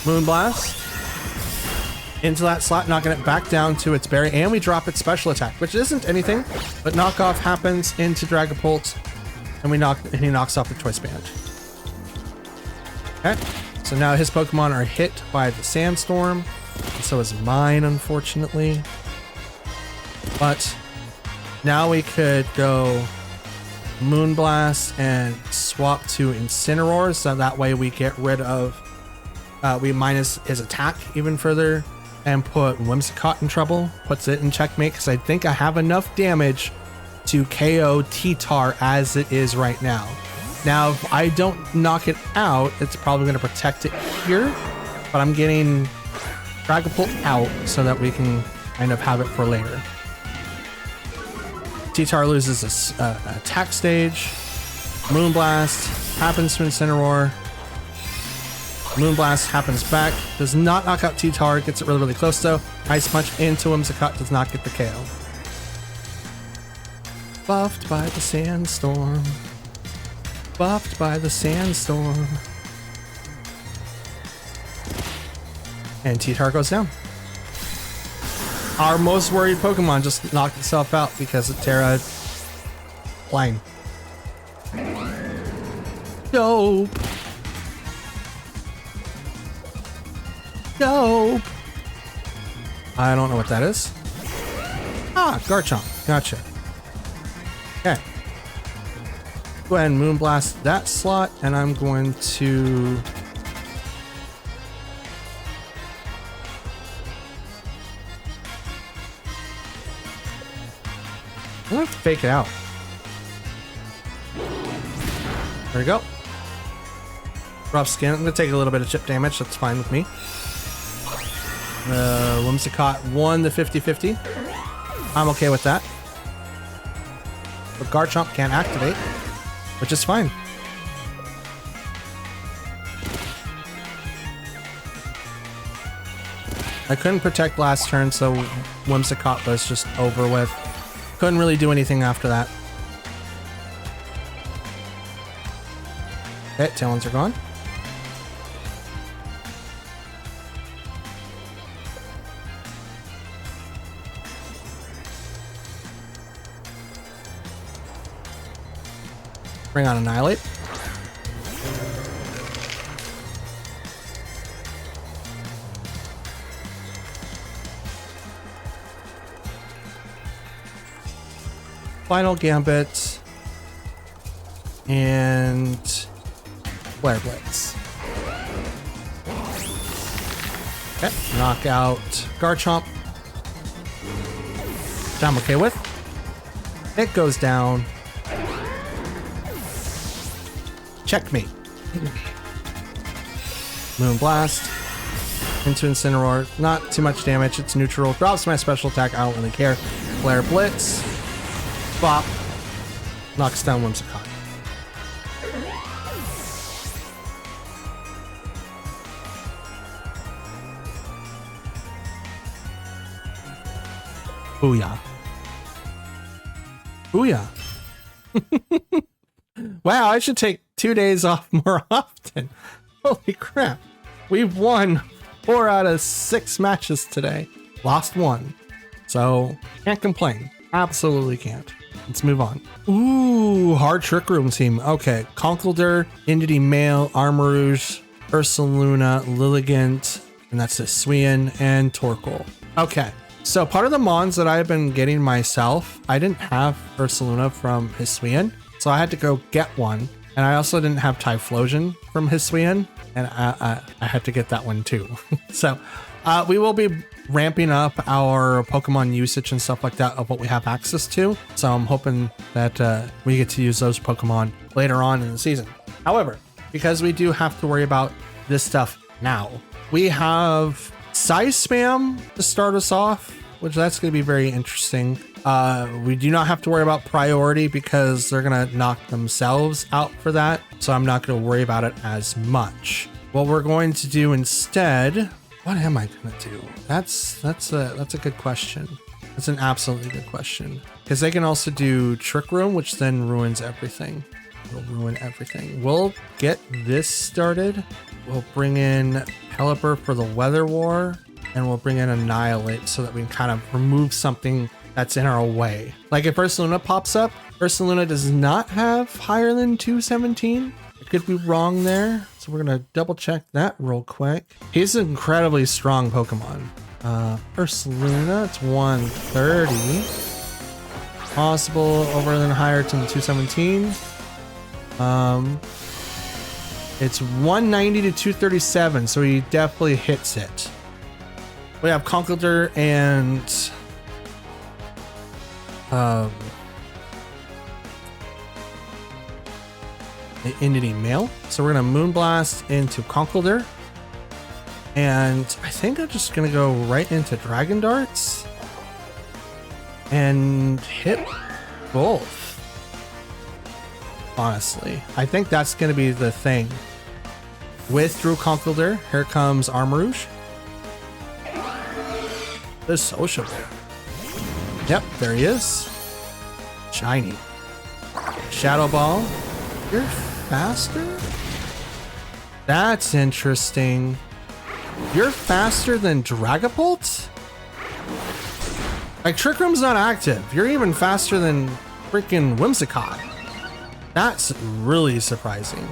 Moonblast. Into that slot, knocking it back down to its berry, and we drop its special attack, which isn't anything, but knockoff happens into Dragapult, and he knocks off the Choice Band. Okay, so now his Pokemon are hit by the Sandstorm, and so is mine, unfortunately. But now we could go Moonblast and swap to Incineroar, so that way we get rid of, we minus his attack even further, and put Whimsicott in trouble, puts it in checkmate, because I think I have enough damage to KO T-Tar as it is right now. Now, if I don't knock it out, it's probably going to protect it here, but I'm getting Dragapult out so that we can kind of have it for later. T-Tar loses this attack stage. Moonblast happens to Incineroar. Moonblast happens back, does not knock out T-Tar, gets it really, really close though. Ice Punch into Whimsicott does not get the KO. Buffed by the Sandstorm. Buffed by the Sandstorm. And T-Tar goes down. Our most worried Pokemon just knocked itself out because of Terra Flying. Dope. Dope. I don't know what that is. Ah, Garchomp. Gotcha. Okay. Go ahead and Moonblast that slot, and I'm going to... I'm gonna fake it out. There we go. Rough skin. I'm gonna take a little bit of chip damage. That's fine with me. Whimsicott won the 50-50. I'm okay with that. But Garchomp can't activate, which is fine. I couldn't protect last turn, so Whimsicott was just over with. Couldn't really do anything after that. Okay, talons are gone. Bring on Annihilate. Final Gambit. And Flare Blitz. Okay, knock out Garchomp. Which I'm okay with. It goes down. Checkmate. Moonblast into Incineroar. Not too much damage. It's neutral. Drops my special attack. I don't really care. Flare Blitz. Bop. Knocks down Whimsicott. Booyah. Booyah. Wow, I should take 2 days off more often. Holy crap. We've won 4 out of 6 matches today. Lost 1. So, can't complain. Absolutely can't. Let's move on. Ooh, hard Trick Room team. Okay, Conkeldurr, Entity Male, Armarouge, Ursaluna, Lilligant, and that's Hisuian, and Torkoal. Okay, so part of the mons that I've been getting myself, I didn't have Ursaluna from Hisuian, so I had to go get one. And I also didn't have Typhlosion from Hisuian, and I had to get that one too. So we will be ramping up our Pokemon usage and stuff like that of what we have access to. So I'm hoping that we get to use those Pokemon later on in the season. However, because we do have to worry about this stuff now, we have Size Spam to start us off, which that's going to be very interesting. We do not have to worry about priority because they're going to knock themselves out for that. So I'm not going to worry about it as much. What we're going to do instead, what am I going to do? That's a good question. That's an absolutely good question. Because they can also do Trick Room, which then ruins everything. It'll ruin everything. We'll get this started. We'll bring in Pelipper for the Weather War, and we'll bring in Annihilate so that we can kind of remove something that's in our way. Like if Ursaluna pops up, Ursaluna does not have higher than 217. I could be wrong there. So we're gonna double check that real quick. He's an incredibly strong Pokemon. Ursaluna, it's 130. Possible over than higher than 217. It's 190 to 237, so he definitely hits it. We have Conkeldurr and the Entity Male. So we're gonna Moonblast into Conkeldurr. And I think I'm just gonna go right into Dragon Darts and hit both. Honestly, I think that's gonna be the thing. Withdrew Conkeldurr. Here comes Armarouge. The Social Bear. Yep, there he is. Shiny. Shadow Ball. You're faster? That's interesting. You're faster than Dragapult? Like, Trick Room's not active. You're even faster than freaking Whimsicott. That's really surprising.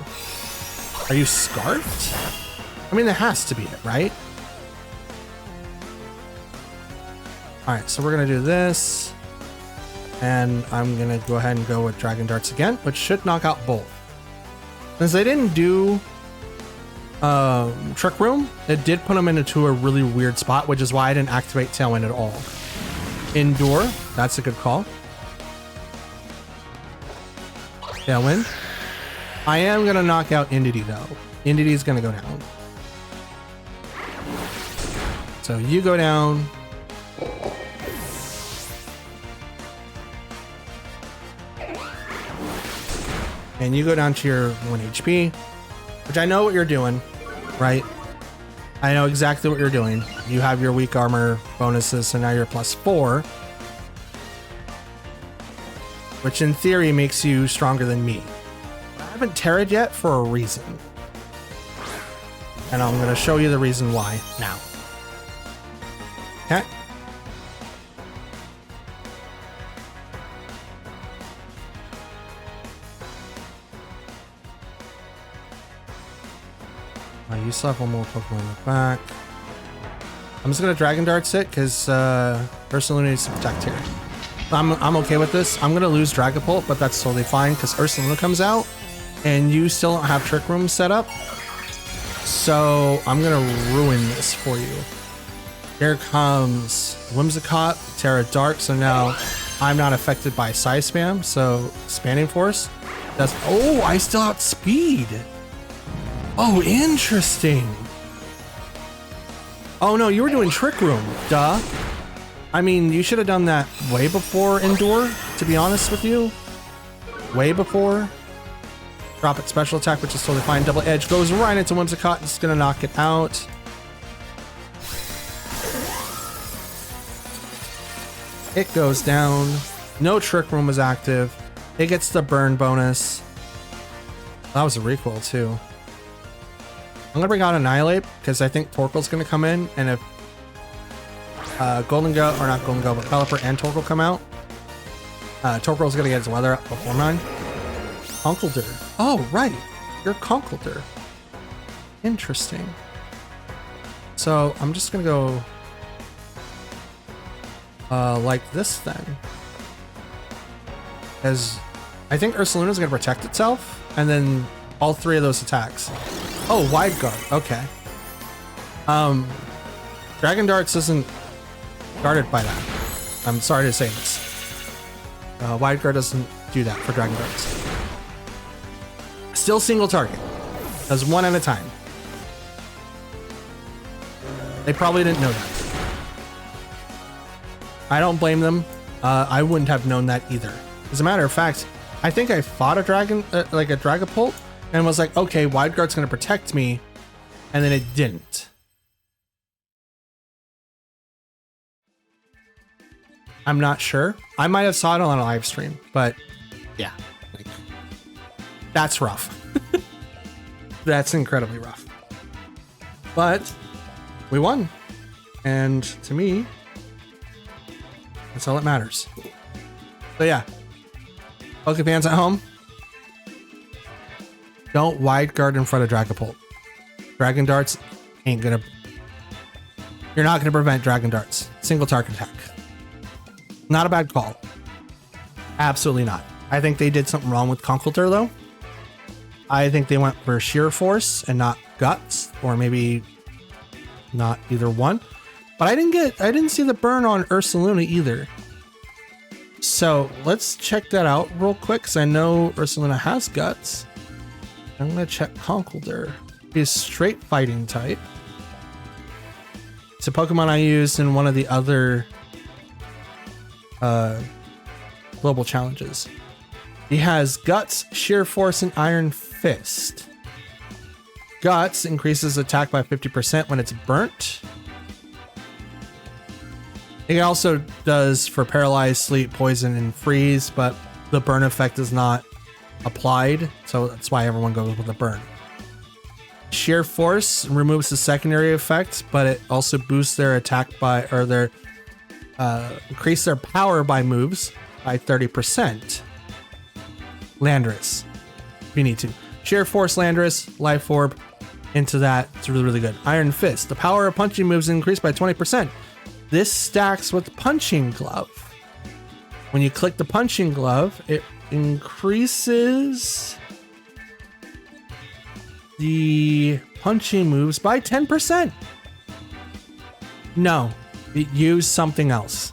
Are you Scarfed? I mean, that has to be it, right? Alright, so we're going to do this. And I'm going to go ahead and go with Dragon Darts again, which should knock out both. Since they didn't do Trick Room, it did put them into a really weird spot, which is why I didn't activate Tailwind at all. Endure, that's a good call. Tailwind. I am going to knock out Entity though. Entity is going to go down. So you go down. And you go down to your 1 HP, which I know what you're doing, right? I know exactly what you're doing. You have your weak armor bonuses, so now you're +4, which in theory makes you stronger than me. haven't terra'd yet for a reason. And I'm going to show you the reason why now. Okay. You still have one more Pokemon in the back. I'm just going to Dragon Darts it because Ursaluna needs to protect here. I'm okay with this. I'm going to lose Dragapult, but that's totally fine because Ursaluna comes out and you still don't have Trick Room set up. So I'm going to ruin this for you. Here comes Whimsicott, Terra Dark. So now I'm not affected by Size Spam. So Spanning Force. That's, oh, I still outspeed. Oh, interesting. Oh no, you were doing Trick Room. Duh. I mean, you should have done that way before Endure, to be honest with you. Way before. Drop it special attack, which is totally fine. Double Edge goes right into Whimsicott. It's going to knock it out. It goes down. No Trick Room is active. It gets the burn bonus. That was a recoil too. I'm gonna bring out Annihilate because I think Torkoal's gonna come in, and if Golden Go, or not Golden Go, but Pelipper and Torkoal come out, Torkoal's gonna get his weather up before mine. Conkeldurr. Oh, right. You're Conkeldurr. Interesting. So I'm just gonna go like this then. As I think Ursaluna's gonna protect itself, and then all three of those attacks. Oh, Wide Guard. Okay. Dragon Darts isn't guarded by that. I'm sorry to say this. Wide Guard doesn't do that for Dragon Darts. Still single target. Does one at a time. They probably didn't know that. I don't blame them. I wouldn't have known that either. As a matter of fact, I think I fought a dragon, like a Dragapult, and was like, okay, Wide Guard's going to protect me, and then it didn't. I'm not sure. I might have saw it on a live stream, but yeah, like, that's rough. That's incredibly rough. But we won, and to me, that's all that matters. So yeah, Pokefans at home, don't Wide Guard in front of Dragapult. Dragon Darts ain't gonna... You're not gonna prevent Dragon Darts. Single target attack. Not a bad call. Absolutely not. I think they did something wrong with Conkeldurr though. I think they went for sheer force and not guts, or maybe not either one. But I didn't see the burn on Ursaluna either. So let's check that out real quick, because I know Ursaluna has guts. I'm gonna check Conkeldurr. He's straight fighting type. It's a Pokemon I used in one of the other global challenges. He has Guts, Sheer Force, and Iron Fist. Guts increases attack by 50% when it's burnt. It also does for Paralyze, Sleep, Poison, and Freeze, but the burn effect is not applied, so that's why everyone goes with the burn. Sheer Force removes the secondary effect, but it also boosts their attack by, or their increase their power by moves by 30%. Landorus, if you need to. Sheer Force Landorus, Life Orb into that. It's really, really good. Iron Fist. The power of punching moves increased by 20%. This stacks with Punching Glove. When you click the Punching Glove, it increases the punching moves by 10%. No, use something else.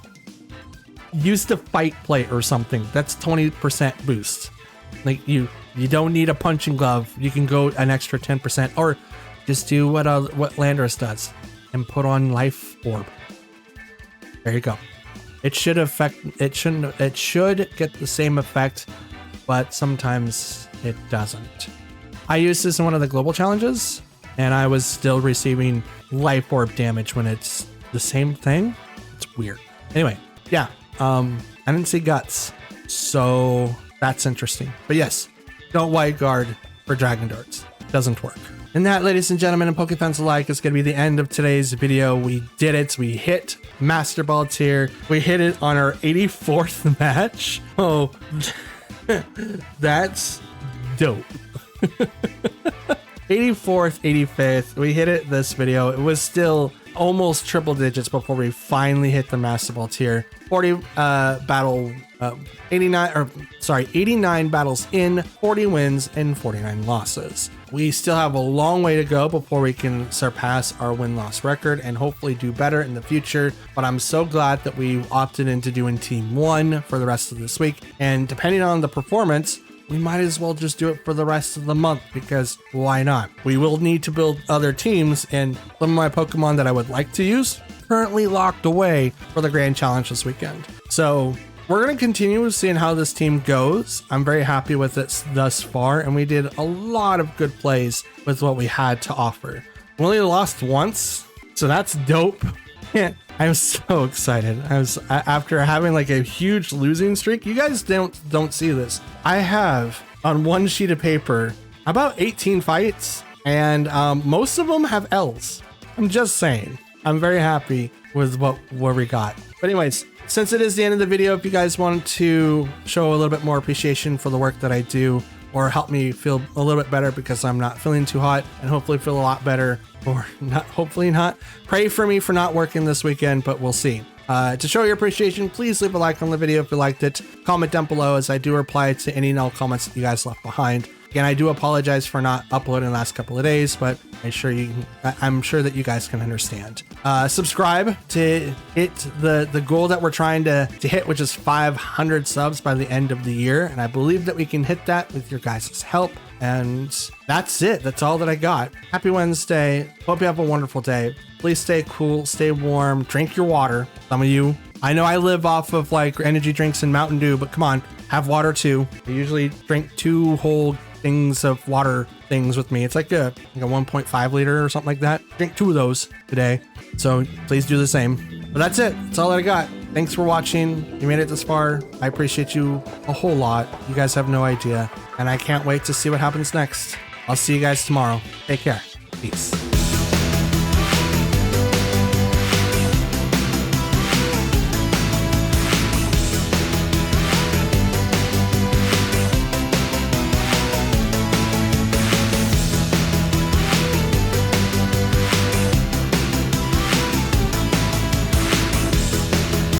Use the Fight Plate or something. That's 20% boost. Like you don't need a Punching Glove. You can go an extra 10%, or just do what Landorus does and put on Life Orb. There you go. It should affect. It shouldn't. It should get the same effect, but sometimes it doesn't. I used this in one of the global challenges, and I was still receiving Life Orb damage when it's the same thing. It's weird. Anyway, yeah. I didn't see Guts, so that's interesting. But yes, don't white guard for Dragon Darts. Doesn't work. And that, ladies and gentlemen, and Pokefans alike, is going to be the end of today's video. We did it. We hit Master Ball tier. We hit it on our 84th match. Oh, that's dope. 84th, 85th. We hit it this video. It was still almost triple digits before we finally hit the Master Ball tier. 89 battles in, 40 wins, and 49 losses. We still have a long way to go before we can surpass our win-loss record and hopefully do better in the future. But I'm so glad that we opted into doing Team 1 for the rest of this week. And depending on the performance, we might as well just do it for the rest of the month, because why not? We will need to build other teams, and some of my Pokemon that I would like to use currently locked away for the Grand Challenge this weekend. So we're going to continue seeing how this team goes. I'm very happy with it thus far, and we did a lot of good plays with what we had to offer. We only lost once, so that's dope. I'm so excited. After having like a huge losing streak. You guys don't see this. I have on one sheet of paper about 18 fights, and most of them have L's. I'm just saying. I'm very happy with what we got. But anyways, since it is the end of the video, if you guys want to show a little bit more appreciation for the work that I do, or help me feel a little bit better because I'm not feeling too hot, and hopefully feel a lot better, or not, hopefully not. Pray for me for not working this weekend, but we'll see. To show your appreciation, please leave a like on the video if you liked it. Comment down below, as I do reply to any and all comments that you guys left behind. Again, I do apologize for not uploading the last couple of days, but I'm sure that you guys can understand. Subscribe to hit the goal that we're trying to hit, which is 500 subs by the end of the year. And I believe that we can hit that with your guys' help. And that's it. That's all that I got. Happy Wednesday. Hope you have a wonderful day. Please stay cool, stay warm, drink your water. Some of you, I know I live off of like energy drinks and Mountain Dew, but come on, have water too. I usually drink 2 whole things of water things with me. It's like a 1.5 liter or something like that. Drink 2 of those today. So please do the same. But that's it. That's all that I got. Thanks for watching. You made it this far. I appreciate you a whole lot. You guys have no idea. And I can't wait to see what happens next. I'll see you guys tomorrow. Take care. Peace.